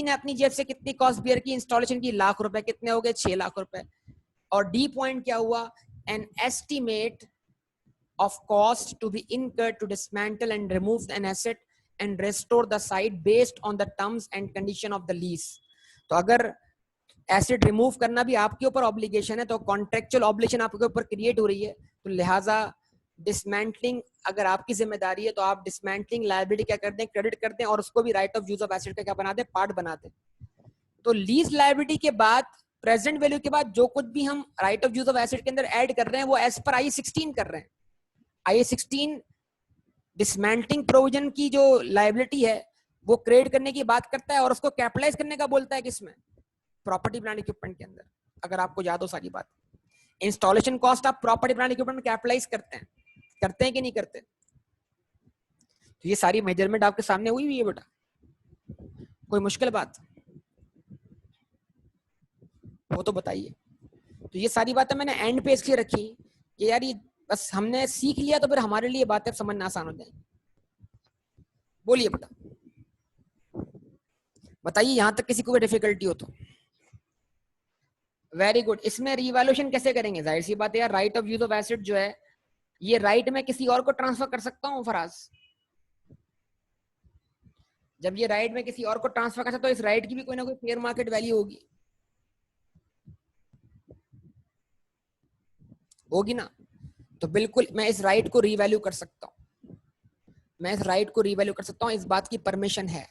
ने अपनी जेब से कितनी कॉस्ट बियर की इंस्टॉलेशन की, लाख रुपए, कितने हो गए, 6 लाख रुपए। और डी पॉइंट क्या हुआ, an estimate of cost to be incurred to dismantle and remove an asset and restore the site based on the terms and condition of the lease. तो अगर एसेट रिमूव करना भी आपके ऊपर ऑब्लिगेशन है तो कॉन्ट्रेक्चुअल ऑब्लिगेशन आपके ऊपर क्रिएट हो रही है, तो लिहाजा डिसमेंटलिंग अगर आपकी जिम्मेदारी है तो आप डिसमेंटलिंग लायबिलिटी क्या कर दें, क्रेडिट कर दें और उसको भी right of use of asset का क्या बना दें, पार्ट बना दें। तो लीज लायबिलिटी के बाद प्रेजेंट वैल्यू के बाद जो कुछ भी हम right of use of asset के अंदर ऐड कर रहे हैं वो एज पर I-16 कर रहे हैं। I-16 डिसमेंटलिंग प्रोविजन की जो लायबिलिटी है वो क्रिएट करने की बात करता है और उसको कैपिटलाइज करने का बोलता है, किसमें, प्रॉपर्टी प्लांट इक्विपमेंट के अंदर। अगर आपको याद हो सारी बात, इंस्टॉलेशन कॉस्ट आप प्रॉपर्टी प्लांट इक्विपमेंट में कैपिटलाइज करते हैं कि नहीं करते। तो ये सारी मेजरमेंट आपके सामने हुई हुई है बेटा, कोई मुश्किल बात वो तो बताइए। तो ये सारी बातें मैंने एंड पे इसलिए रखी कि यार ये बस हमने सीख लिया तो फिर हमारे लिए बातें समझना आसान हो जाएगी। बोलिए बेटा, बताइए यहां तक किसी को भी डिफिकल्टी हो तो। Very good. इसमें रिवैल्यूएशन कैसे करेंगे, जाहिर सी बात है यार, right of use of asset जो है ये राइट में किसी और को ट्रांसफर कर सकता हूँ फराज। जब ये राइट में किसी और को ट्रांसफर कर सकता तो इस राइट की भी कोई ना कोई फेयर मार्केट वैल्यू होगी ना। तो बिल्कुल मैं इस राइट को रीवैल्यू कर सकता हूँ, मैं इस राइट को रीवैल्यू कर सकता हूँ, इस बात की परमिशन है।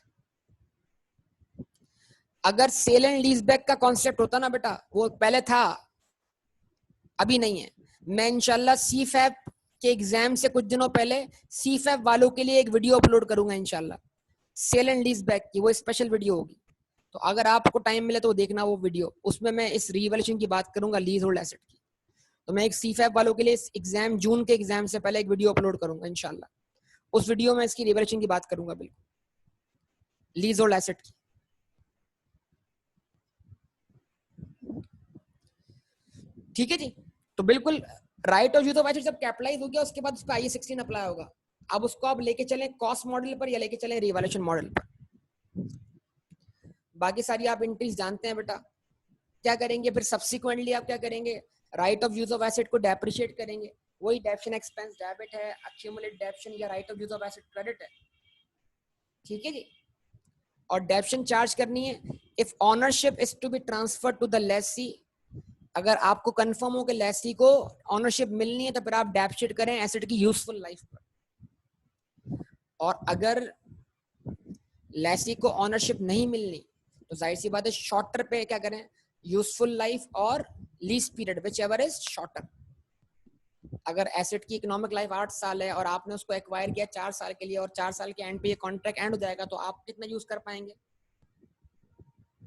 अगर सेल एंड लीज बैक का कॉन्सेप्ट होता ना बेटा, वो पहले था अभी नहीं है। मैं इंशाल्लाह सीफैप के एग्जाम से कुछ दिनों पहले सीफैप वालों के लिए एक वीडियो अपलोड करूंगा इंशाल्लाह, सेल एंड लीज बैक की, वो स्पेशल वीडियो होगी। तो अगर आपको टाइम मिले तो देखना वो वीडियो, उसमें मैं इस रिवैल्यूएशन की बात करूंगा, लीज होल्ड एसेट की। तो मैं एक सीफैप वालों के लिए इस एग्जाम, जून के एग्जाम से पहले एक वीडियो अपलोड करूंगा इंशाल्लाह। उस वीडियो में इसकी रिवैल्यूएशन की बात करूंगा, बिल्कुल लीज होल्ड एसेट की। ठीक है जी। तो बिल्कुल right of use of asset जब कैपिटलाइज हो गया उसके बाद उस पर I-16 अप्लाई होगा। अब उसको आप लेके चलें कॉस्ट मॉडल पर या लेके चलें रिवैल्यूएशन मॉडल पर। बाकी सारी आप एंट्रीज जानते हैं बेटा। क्या करेंगे फिर सब्सिक्वेंटली, आप क्या करेंगे, right of use of asset को डेप्रिशिएट करेंगे। वही डेप्शन एक्सपेंस डेबिट है, एक्यूमुलेट डेप्शन या right of use of asset credit है। ठीक है जी। और डेप्शन चार्ज करनी है if ownership is to be transfer to the lessee. अगर आपको कंफर्म हो कि लेसी को ऑनरशिप मिलनी है तो फिर आप डेप्शिट करें एसेट की यूजफुल लाइफ पर। और अगर लेसी को ऑनरशिप नहीं मिलनी तो जाहिर सी बात है शॉर्टर पे क्या करें, यूजफुल लाइफ और lease period which ever is shorter. अगर एसेट की इकोनॉमिक लाइफ 8 साल है और आपने उसको एक्वायर किया 4 साल के लिए और 4 साल के एंड पे ये कॉन्ट्रैक्ट एंड हो जाएगा तो आप कितना यूज कर पाएंगे,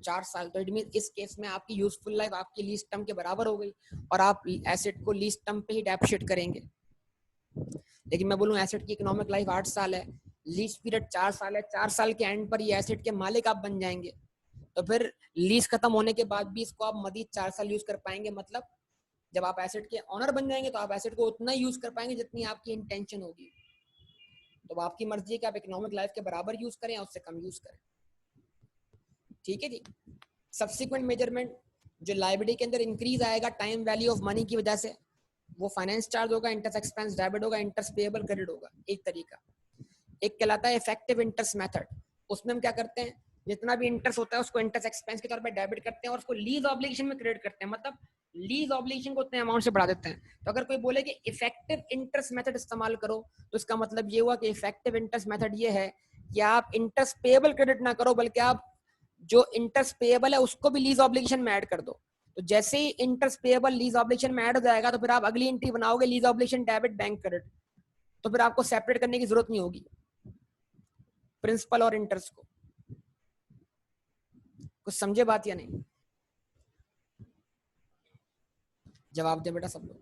4 साल। तो इट मीन इस केस में आपकी यूजफुल लाइफ आपकी लीज टर्म के बराबर हो गई और आप एसेट को लीज टर्म पे ही डेप्रिशिएट करेंगे। लेकिन मैं बोलूँ एसेट की इकोनॉमिक लाइफ 8 साल है, लीज पीरियड 4 साल है, 4 साल के एंड पर ये एसेट के मालिक आप बन जाएंगे, तो फिर लीज खत्म होने के बाद भी इसको आप मजीद 4 साल यूज कर पाएंगे। मतलब जब आप एसेट के ऑनर बन जाएंगे तो आप एसेट को उतना यूज कर पाएंगे जितनी आपकी इंटेंशन होगी। तो आपकी मर्जी है कि आप इकोनॉमिक लाइफ के बराबर यूज करें या उससे कम यूज करें। ठीक है जी। सब्सिक्वेंट मेजरमेंट जो लायबिलिटी के अंदर इंक्रीज आएगा टाइम वैल्यू ऑफ मनी की वजह से, वो फाइनेंस चार्ज होगा, इंटरेस्ट एक्सपेंस डेबिट होगा, इंटरेस्ट पेएबल क्रेडिट होगा, एक तरीका। एक कहलाता है इफेक्टिव इंटरेस्ट मेथड, उसमें हम क्या करते हैं, जितना भी इंटरेस्ट होता है उसको इंटरेस्ट एक्सपेंस के तौर पे डेबिट करते हैं और उसको लीज ऑब्लिगेशन में क्रेडिट करते हैं, मतलब लीज ऑब्लिगेशन को उतने अमाउंट से बढ़ा देते हैं। तो अगर कोई बोले कि इफेक्टिव इंटरेस्ट मेथड इस्तेमाल करो, तो इसका मतलब ये हुआ कि इफेक्टिव इंटरेस्ट मेथड ये है कि आप इंटरेस्ट पेएबल क्रेडिट ना करो, बल्कि आप जो इंटरेस्ट पेएबल है उसको भी लीज ऑब्लिगेशन में ऐड कर दो। तो जैसे ही इंटरेस्ट पेएबल लीज ऑब्लिगेशन में ऐड हो जाएगा, तो फिर आप अगली एंट्री बनाओगे lease obligation debit bank credit, तो फिर आपको सेपरेट करने की जरूरत नहीं होगी प्रिंसिपल और इंटरेस्ट को। कुछ समझे बात या नहीं? जवाब दे बेटा सब लोग।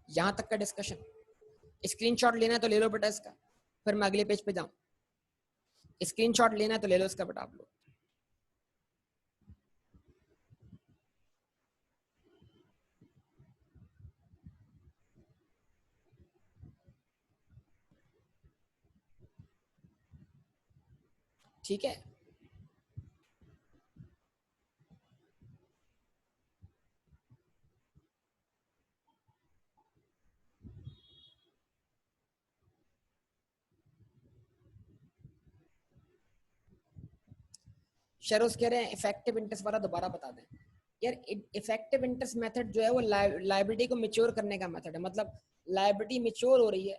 यहां तक का डिस्कशन। स्क्रीनशॉट लेना है तो ले लो बेटा इसका, फिर मैं अगले पेज पे जाऊं। स्क्रीनशॉट लेना है तो ले लो इसका बेटा आप लोग। ठीक है, शरोज कह रहे हैं इफेक्टिव इंटरेस्ट वाला दोबारा बता दें। यार इफेक्टिव इंटरेस्ट मेथड जो है वो लाइबिलिटी को मैच्योर करने का मेथड है। मतलब लाइबिलिटी मैच्योर हो रही है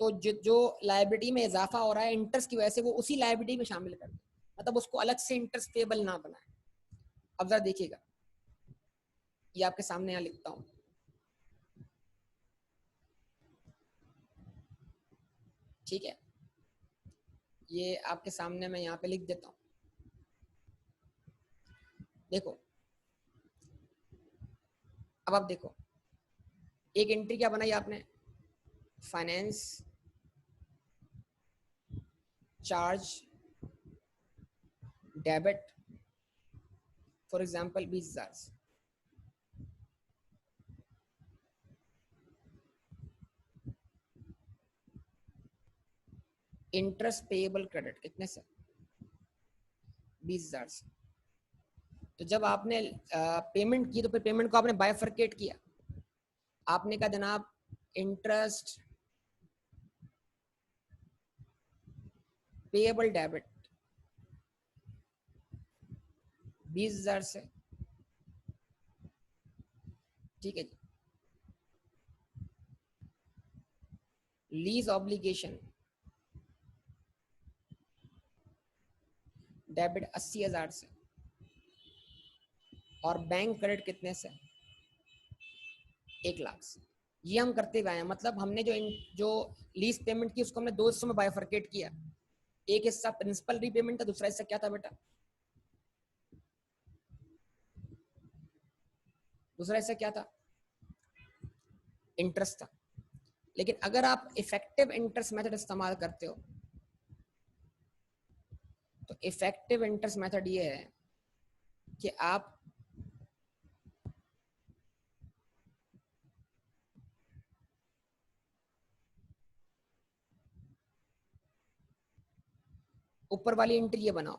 तो जो लाइबिलिटी में इजाफा हो रहा है इंटरेस्ट की वजह से, वो उसी लाइबिलिटी में शामिल कर दे, मतलब उसको अलग से इंटरेस्ट पेबल ना बनाए। अब जरा देखिएगा, ये आपके सामने यहाँ लिखता हूँ। ठीक है, ये आपके सामने मैं यहाँ पे लिख देता हूँ। देखो, अब आप देखो, एक एंट्री क्या बनाई आपने, finance charge debit for example 20,000, interest payable credit कितने से, 20,000 से। तो जब आपने पेमेंट की तो फिर पेमेंट को आपने बाइफरकेट किया। आपने कहा जनाब इंटरेस्ट पेएबल डेबिट 20,000 से, ठीक है जी। लीज ऑब्लिगेशन डेबिट 80,000 से, और बैंक क्रेडिट कितने से, 1,00,000 से। ये हम करते गए हैं, मतलब हमने जो लीज पेमेंट की उसको हमने दो हिस्सों में बाइफरकेट किया। एक हिस्सा प्रिंसिपल रीपेमेंट था, दूसरा हिस्सा क्या था बेटा, दूसरा हिस्सा क्या था, इंटरेस्ट था। लेकिन अगर आप इफेक्टिव इंटरेस्ट मेथड इस्तेमाल करते हो तो इफेक्टिव इंटरेस्ट मेथड ये है कि आप ऊपर वाली एंट्री ये बनाओ,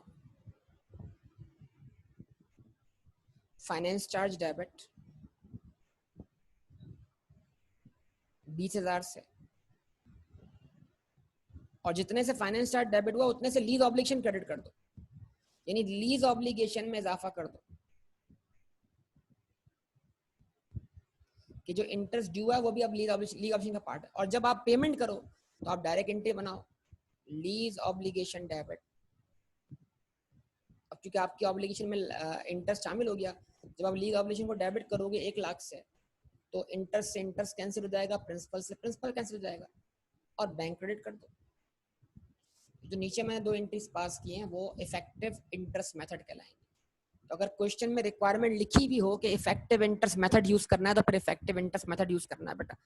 फाइनेंस चार्ज डेबिट 20,000 से, और जितने से फाइनेंस चार्ज डेबिट हुआ उतने से लीज ऑब्लिगेशन क्रेडिट कर दो, यानी लीज ऑब्लिगेशन में इजाफा कर दो कि जो इंटरेस्ट ड्यू है वो भी अब लीज ऑब्लिगेशन का पार्ट है। और जब आप पेमेंट करो तो आप डायरेक्ट एंट्री बनाओ, लीज ऑब्लिगेशन डेबिट। अब क्योंकि आपकी ऑब्लिगेशन में इंटरेस्ट शामिल हो गया, जब आप लीज ऑब्लिगेशन को डेबिट करोगे 1,00,000 से, तो इंटरेस्ट से इंटरेस्ट कैंसिल हो जाएगा, प्रिंसिपल से प्रिंसिपल कैंसिल हो जाएगा, और बैंक क्रेडिट कर दो। जो नीचे मैंने दो एंट्रीज पास किए हैं वो इफेक्टिव इंटरेस्ट मेथड कहलाएंगे। तो अगर क्वेश्चन में रिक्वायरमेंट लिखी भी हो कि इफेक्टिव इंटरेस्ट मेथड यूज करना है, तो फिर इफेक्टिव इंटरेस्ट मेथड यूज करना है बेटा।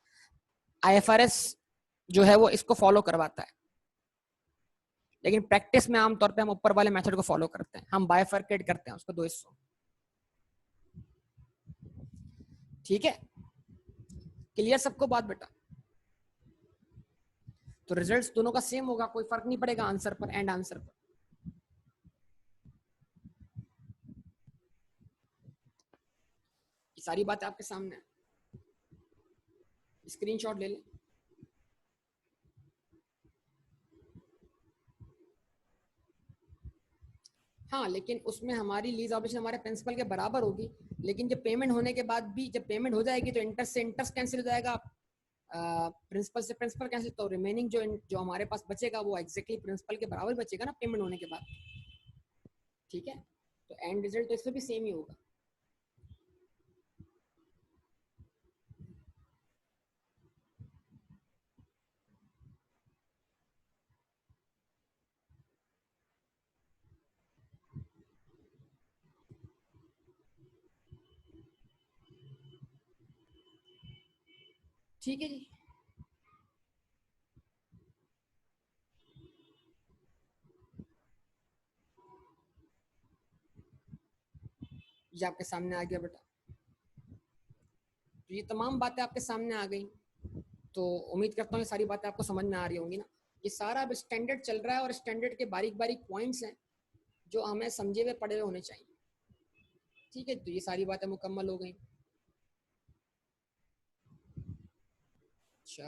आईएफआरएस जो है वो इसको फॉलो करवाता है, लेकिन प्रैक्टिस में आमतौर पे हम ऊपर वाले मेथड को फॉलो करते हैं, हम बाइफरकेट करते हैं उसको दो हिस्सों। ठीक है, क्लियर सबको बात बेटा? तो रिजल्ट्स दोनों का सेम होगा, कोई फर्क नहीं पड़ेगा आंसर पर, एंड आंसर पर। ये सारी बातें आपके सामने है, स्क्रीनशॉट ले लें। हाँ, लेकिन उसमें हमारी लीज ऑब्लिगेशन हमारे प्रिंसिपल के बराबर होगी, लेकिन जब पेमेंट होने के बाद भी जब पेमेंट हो जाएगी तो इंटरेस्ट से इंटरेस्ट कैंसिल हो जाएगा, प्रिंसिपल से प्रिंसिपल कैंसिल, तो रिमेनिंग जो जो हमारे पास बचेगा वो एग्जैक्टली प्रिंसिपल के बराबर बचेगा ना पेमेंट होने के बाद। ठीक है, तो एंड रिजल्ट तो इसमें भी सेम ही होगा। ठीक है जी, ये आपके सामने आ गया बेटा। तो ये तमाम बातें आपके सामने आ गई, तो उम्मीद करता हूँ ये सारी बातें आपको समझ में आ रही होंगी ना। ये सारा अब स्टैंडर्ड चल रहा है और स्टैंडर्ड के बारीक बारीक पॉइंट्स हैं जो हमें समझे हुए पढ़े हुए होने चाहिए। ठीक है, तो ये सारी बातें मुकम्मल हो गई। अच्छा,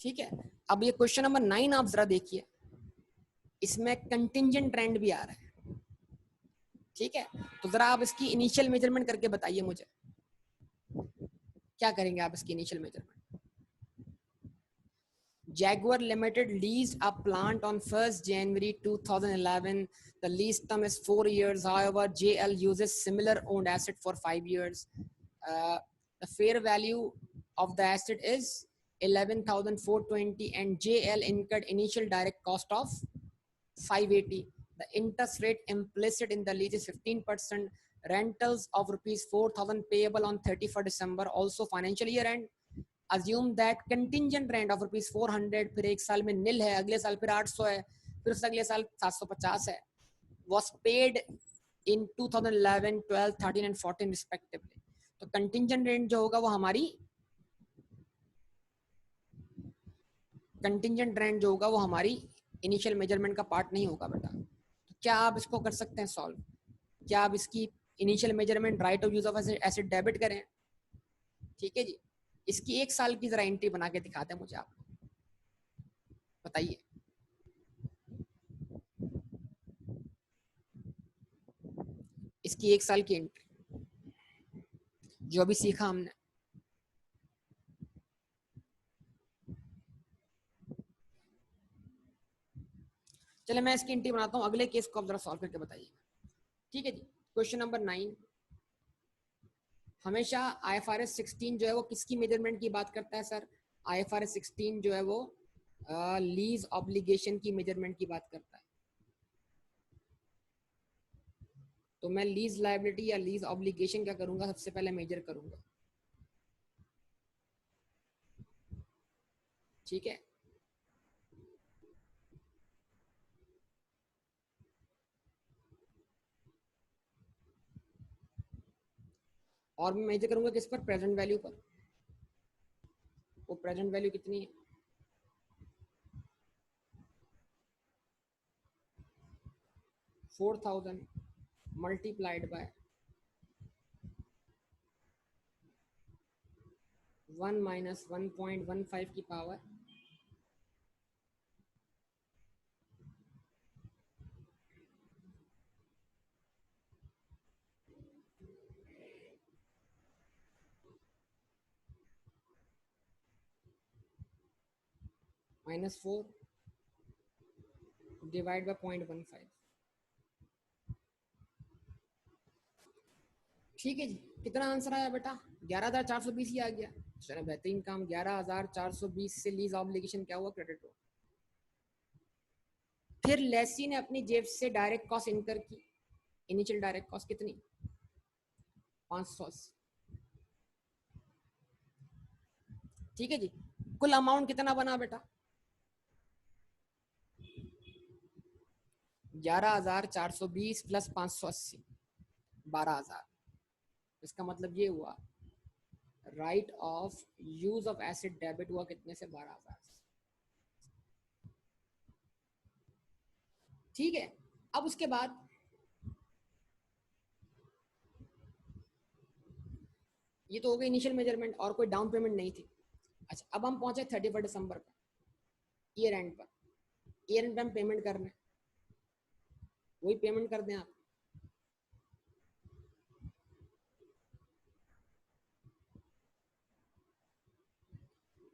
ठीक है। अब ये क्वेश्चन नंबर 9 आप जरा देखिए, इसमें कंटिंजेंट ट्रेंड भी आ रहा है। ठीक है, तो जरा आप इसकी इनिशियल मेजरमेंट करके बताइए मुझे, क्या करेंगे आप इसकी initial measurement. Jaguar Limited leased a plant on 1st January 2011. The lease term is 4 years. However, JL uses similar owned asset for 5 years. The fair value of the asset is 11,420 and JL incurred initial direct cost of 580. The interest rate implicit in the lease is 15%. Rentals of rupees 4,000 payable on 31st December, also financial year end. Assume that contingent rent of rupees 400 फिर एक साल में नील है, अगले साल फिर 800 है, फिर उससे अगले साल 750 है, was paid in 2011, 12, 13 and 14 respectively. तो contingent rent जो होगा वो हमारी contingent rent जो होगा वो हमारी इनिशियल मेजरमेंट का पार्ट नहीं होगा बेटा। तो क्या आप इसको कर सकते हैं सॉल्व? क्या आप इसकी initial measurement right of use of asset debit करें? ठीक है जी, इसकी एक साल की जरा एंट्री बना के दिखाते हैं मुझे, आप बताइए। इसकी एक साल की एंट्री जो अभी सीखा हमने, चले मैं इसकी एंट्री बनाता हूँ, अगले केस को आप जरा सॉल्व करके बताइए। ठीक है जी, क्वेश्चन नंबर 9। हमेशा IFRS 16 जो है वो किसकी मेजरमेंट की बात करता है सर? IFRS 16 जो है वो लीज ऑब्लिगेशन की मेजरमेंट की बात करता है। तो मैं लीज लायबिलिटी या लीज ऑब्लिगेशन क्या करूंगा, सबसे पहले मेजर करूंगा। ठीक है, और मैं मेजर करूंगा किस पर? प्रेजेंट वैल्यू पर। वो प्रेजेंट वैल्यू कितनी है? 4,000 मल्टीप्लाइड बाय 1 माइनस 1.15 की पावर -4 डिवाइड बाय 0.15। ठीक है जी, कितना आंसर आया बेटा? 11,420 ही आ गया। चलो बेहतरीन काम, 11,420 से लीज ऑब्लिगेशन क्या हुआ? क्रेडिट हुआ। फिर लेसी ने अपनी जेब से डायरेक्ट कॉस्ट इनकर की। इनिशियल डायरेक्ट कॉस्ट कितनी? 580। ठीक है जी, कुल अमाउंट कितना बना बेटा? 11,420 प्लस 580, 12,000। इसका मतलब ये हुआ right of use of acid debit हुआ कितने से? 12,000। ठीक है, अब उसके बाद ये तो हो गई इनिशियल मेजरमेंट और कोई डाउन पेमेंट नहीं थी। अच्छा, अब हम पहुंचे 31 दिसंबर पर, ईयर एंड पर। ईयर एंड पे हम पेमेंट कर रहे हैं, वही पेमेंट कर दें आप।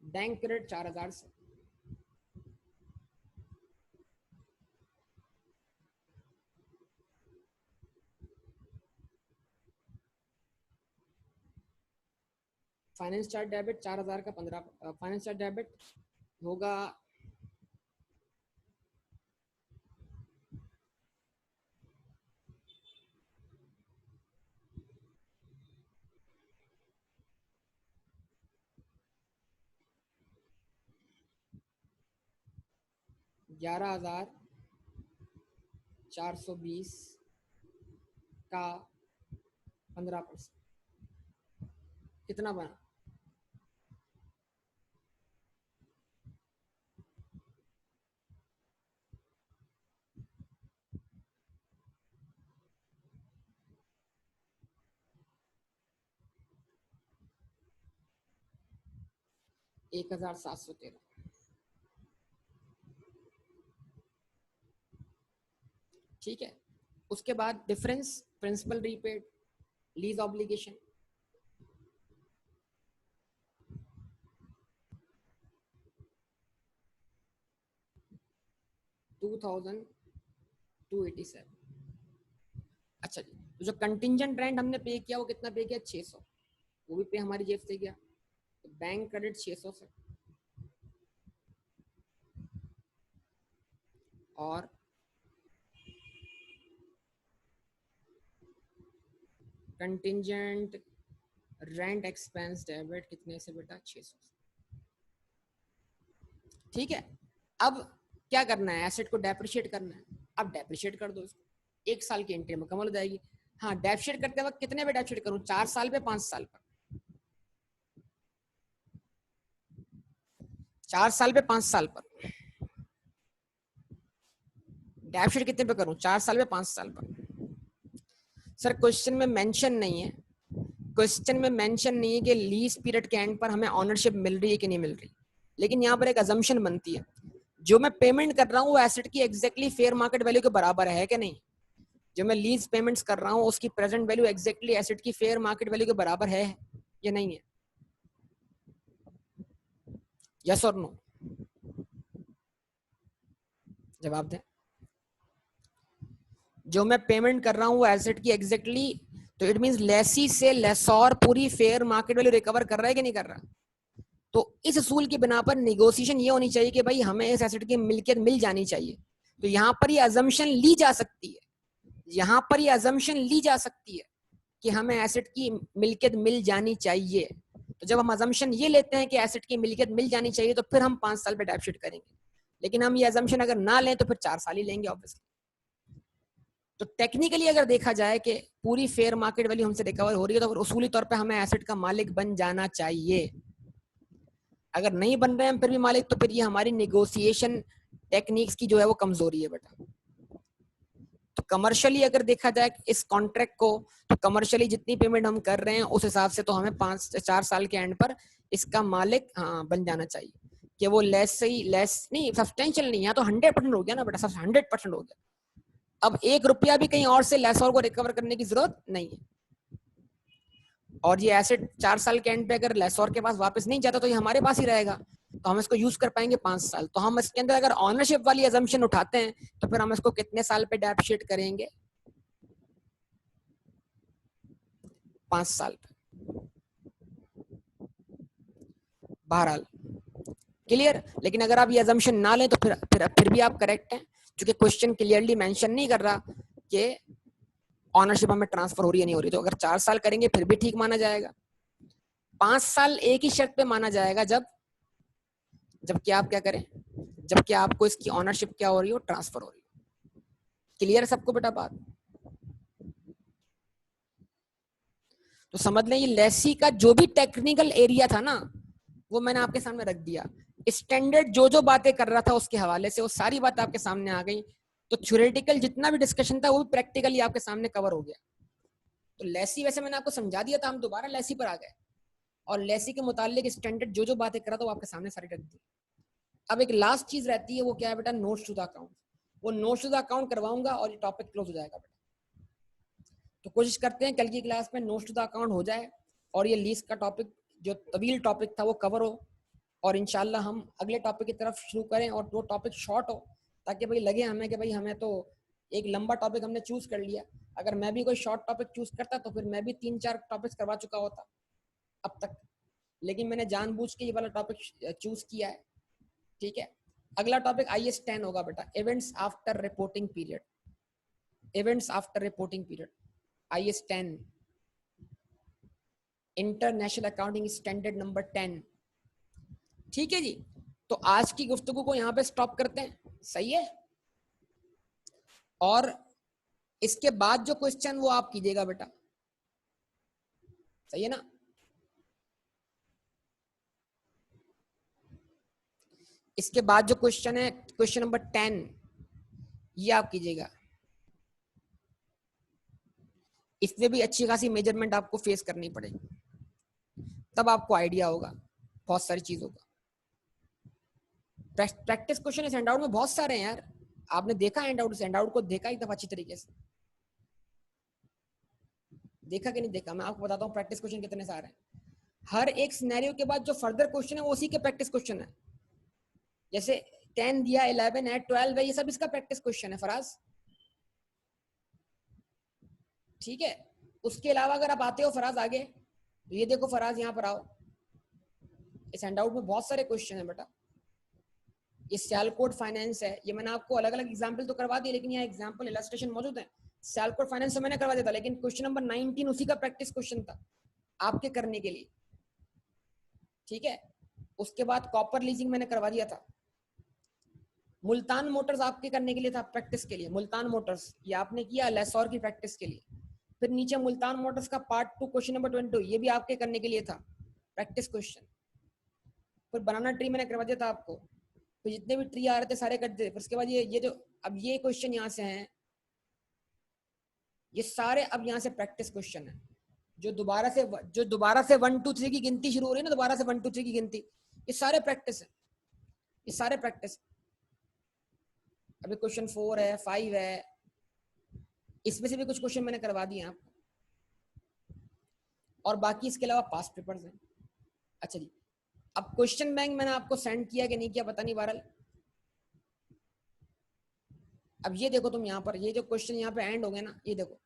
बैंक क्रेडिट 4000 से, फाइनेंस चार्ज डेबिट 4000 का 15, फाइनेंस चार्ज डेबिट होगा 11,420 का 15%, कितना बना? 1713। ठीक है, उसके बाद difference principle repaid, lease obligation, $2,287। अच्छा जी, तो जो कंटिंजेंट रेंट हमने पे किया वो कितना पे किया? 600, वो भी पे हमारी जेब से गया। तो बैंक क्रेडिट 600 से, और कंटिंजेंट रेंट एक्सपेंस डेबिट कितने से बेटा? 600 से। ठीक है, अब क्या करना है? एसेट को डेप्रिशिएट करना है। अब डेप्रिशिएट कर दो इसको, 1 साल की एंट्री मुकम्मल हो जाएगी। हाँ, डेप्रिशिएट करते वक्त कितने पे डेप्रिशिएट करूं? 4 साल पे, 5 साल पर? 4 साल पे, 5 साल पर डेप्रिशिएट कितने पे करूं? 4 साल पे, 5 साल पर? सर क्वेश्चन में मेंशन नहीं है, क्वेश्चन में मेंशन नहीं है कि लीज पीरियड के एंड पर हमें ऑनरशिप मिल रही है कि नहीं मिल रही, लेकिन यहाँ पर एक अजम्पशन बनती है, जो मैं पेमेंट कर रहा हूँ वो एसेट की एग्जैक्टली फेयर मार्केट वैल्यू के बराबर है कि नहीं? जो मैं लीज पेमेंट्स कर रहा हूँ उसकी प्रेजेंट वैल्यू एग्जैक्टली एसेट की फेयर मार्केट वैल्यू के बराबर है या नहीं है? यस और नो, जवाब दें। जो मैं पेमेंट कर रहा हूँ वो एसेट की एग्जैक्टली, तो इट मींस लेसी से लेसॉर पूरी फेयर मार्केट वैल्यू रिकवर कर रहा है कि नहीं कर रहा? तो इस असूल की बिना पर निगोशिएशन ये होनी चाहिए कि भाई हमें इस एसेट की मिल्कियत मिल जानी चाहिए। तो यहाँ पर ये अजम्पशन ली जा सकती है, यहाँ पर ये अजम्पशन ली जा सकती है कि हमें एसेट की मिल्कियत मिल जानी चाहिए। तो जब हम अजम्पशन ये लेते हैं कि एसेट की मिल्कियत मिल जानी चाहिए, तो फिर हम 5 साल पे डेप्रिशिएट करेंगे। लेकिन हम ये अजम्पशन अगर ना लें तो फिर 4 साल ही लेंगे ऑब्वियसली। तो टेक्निकली अगर देखा जाए कि पूरी फेयर मार्केट वैल्यू हमसे रिकवर हो रही है, तो उसूली तौर पे हमें एसेट का मालिक बन जाना चाहिए। अगर नहीं बन रहे हैं फिर भी मालिक, तो फिर ये हमारी नेगोशिएशन टेक्निक्स की जो है वो कमजोरी है बेटा। तो कमर्शियली अगर देखा जाए इस कॉन्ट्रैक्ट को, तो कमर्शियली जितनी पेमेंट हम कर रहे हैं उस हिसाब से तो हमें 5-4 साल के एंड पर इसका मालिक हाँ बन जाना चाहिए। कि वो लेस नहीं, सब्सटेंशियल नहीं है, तो 100% हो गया ना बेटा, 100% हो गया। अब 1 रुपया भी कहीं और से लेसर को रिकवर करने की जरूरत नहीं है। और ये एसेट 4 साल के एंड पे अगर लेसर के पास वापस नहीं जाता तो ये हमारे पास ही रहेगा, तो हम इसको यूज कर पाएंगे 5 साल। तो हम इसके अंदर अगर ऑनरशिप वाली अजम्पशन उठाते हैं तो फिर हम इसको कितने साल पे डेप्रिशिएट करेंगे? 5 साल पे। बहरहाल क्लियर। लेकिन अगर आप ये अजम्पशन ना लें तो फिर भी आप करेक्ट हैं, क्योंकि क्वेश्चन क्लियरली मेंशन नहीं कर रहा कि ऑनरशिप हमें ट्रांसफर हो रही है नहीं हो रही। तो अगर 4 साल करेंगे फिर भी ठीक माना जाएगा। 5 साल एक ही शर्त पे माना जाएगा, जबकि आप क्या करें, जबकि आपको इसकी ऑनरशिप क्या हो रही हो? ट्रांसफर हो रही हो। क्लियर सबको बेटा बात? तो समझ लें ये लेसी का जो भी टेक्निकल एरिया था ना, वो मैंने आपके सामने रख दिया। स्टैंडर्ड जो बातें कर रहा था उसके हवाले से वो सारी बात आपके सामने आ गई। तो थ्योरेटिकल जितना भी डिस्कशन था वो भी प्रैक्टिकली आपके सामने कवर हो गया। तो लेसी वैसे मैंने आपको समझा दिया था, हम दोबारा लेसी पर आ गए और लेसी के मुतालिक स्टैंडर्ड जो बातें करा था वो आपके सामने सारी रख दी। अब एक लास्ट चीज रहती है, वो क्या है बेटा, नोट्स टू द अकाउंट। वो नोट्स टू द अकाउंट करवाऊंगा और ये टॉपिक क्लोज हो जाएगा बेटा। तो कोशिश करते हैं कल की क्लास में नोट्स टू द अकाउंट हो जाए और ये लीज का टॉपिक जो तवील टॉपिक था वो कवर हो, और इंशाल्लाह हम अगले टॉपिक की तरफ शुरू करें और वो टॉपिक शॉर्ट हो, ताकि भाई लगे हमें कि भाई हमें तो एक लंबा टॉपिक हमने चूज कर लिया। अगर मैं भी कोई शॉर्ट टॉपिक चूज करता तो फिर मैं भी 3-4 टॉपिक्स करवा चुका होता अब तक, लेकिन मैंने जानबूझ के ये वाला टॉपिक चूज किया है। ठीक है, अगला टॉपिक IS 10 होगा बेटा, events after reporting period. Events after reporting period IS 10, international accounting standard number 10। ठीक है जी, तो आज की गुफ्तगू को यहाँ पे स्टॉप करते हैं, सही है। और इसके बाद जो क्वेश्चन वो आप कीजिएगा बेटा, सही है ना। इसके बाद जो क्वेश्चन है, क्वेश्चन नंबर 10, ये आप कीजिएगा। इसमें भी अच्छी खासी मेजरमेंट आपको फेस करनी पड़ेगी, तब आपको आइडिया होगा बहुत सारी चीजों का। प्रैक्टिस क्वेश्चन इस हैंडआउट में बहुत सारे हैं यार, आपने देखा हैंडआउट को देखा एक दफा अच्छी तरीके से, देखा कि नहीं देखा, मैं आपको बताता हूँ प्रैक्टिस क्वेश्चन कितने सारे हैं। हर एक सिनेरियो के बाद जो फर्दर क्वेश्चन है वो उसी के प्रैक्टिस क्वेश्चन है। जैसे 10 दिया, 11 है, 12 है, ये सब इसका प्रैक्टिस क्वेश्चन है फराज। ठीक है, उसके अलावा अगर आप आते हो फराज आगे, तो ये देखो फराज, यहाँ पर आओ, इस हैंडआउट में बहुत सारे क्वेश्चन है बेटा। ये सियालकोट फाइनेंस है, ये मैंने आपको अलग अलग एग्जांपल तो करवा दिए, लेकिन यहाँ एग्जांपल इलस्ट्रेशन मौजूद है। सियालकोट फाइनेंस से मैंने करवा दिया था, लेकिन क्वेश्चन नंबर 19 उसी का प्रैक्टिस क्वेश्चन था आपके करने के लिए। ठीक है, उसके बाद कॉपर लीजिंग मैंने करवा दिया था। मुल्तान मोटर्स आपके करने के लिए था प्रैक्टिस के लिए, मुल्तान मोटर्स ये आपने किया लेसौर की प्रैक्टिस के लिए। फिर नीचे मुल्तान मोटर्स का पार्ट 2 क्वेश्चन नंबर 22, ये भी आपके करने के लिए था प्रैक्टिस क्वेश्चन। फिर बनाना ट्री मैंने करवा दिया था आपको, तो जितने भी ट्री आ रहे थे सारे कट दिए। फिर उसके बाद ये जो अब ये क्वेश्चन यहाँ से हैं, ये सारे अब यहाँ से प्रैक्टिस क्वेश्चन है। जो दोबारा से 1 2 3 की गिनती शुरू हो रही है ना, दोबारा से 1 2 3 की गिनती, ये सारे प्रैक्टिस है, ये सारे प्रैक्टिस। अभी क्वेश्चन 4 है, 5 है, इसमें से भी कुछ क्वेश्चन मैंने करवा दिए आपको, और बाकी इसके अलावा पास्ट पेपर्स हैं। अच्छा जी, अब क्वेश्चन बैंक मैंने आपको सेंड किया कि नहीं किया पता नहीं, बहरहाल अब ये देखो तुम यहाँ पर, ये जो क्वेश्चन यहाँ पे एंड हो गए ना, ये देखो,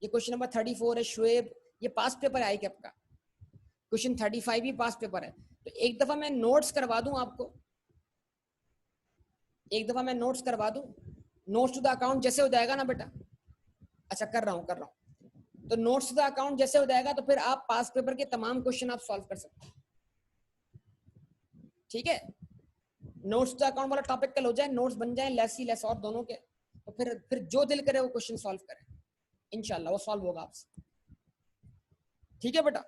ये क्वेश्चन नंबर 34 है शुएब, ये पास्ट पेपर है ICAP का। क्वेश्चन 35 भी पास्ट पेपर है। तो एक दफा मैं नोट्स करवा दूं आपको, एक दफा मैं नोट्स करवा दूं, नोट्स टू द अकाउंट जैसे हो जाएगा ना बेटा, अच्छा कर रहा हूँ, तो नोट्स टू द अकाउंट जैसे हो जाएगा तो फिर आप पास्ट पेपर के तमाम क्वेश्चन आप सॉल्व कर सकते हैं। ठीक है, नोट्स टू द अकाउंट वाला टॉपिक कल हो जाए, नोट्स बन जाए लेसी लेस और दोनों के, तो फिर जो दिल करे वो क्वेश्चन सॉल्व करें, इंशाल्लाह वो सॉल्व होगा आपसे। ठीक है बेटा,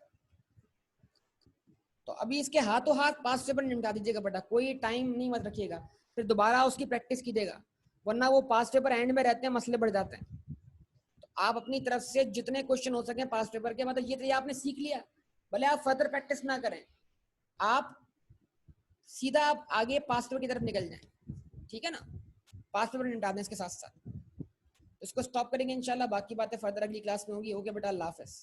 तो अभी इसके हाथों हाथ पास्ट पेपर निपटा दीजिएगा बेटा, कोई टाइम नहीं मत रखिएगा, फिर दोबारा उसकी प्रैक्टिस कीजिएगा, वरना वो पास्ट पेपर एंड में रहते हैं, मसले बढ़ जाते हैं। तो आप अपनी तरफ से जितने क्वेश्चन हो सके पास्ट पेपर के, मतलब ये आपने सीख लिया, भले आप फर्दर प्रैक्टिस ना करें, आप सीधा आप आगे पास्ट पेपर की तरफ निकल जाएं। ठीक है ना, पास्ट पेपर निपटा दें इसके साथ साथ, इसको स्टॉप करेंगे इंशाल्लाह, बाकी बातें फर्दर अगली क्लास में होगी। ओके बेटा, अल्लाह हाफिज़।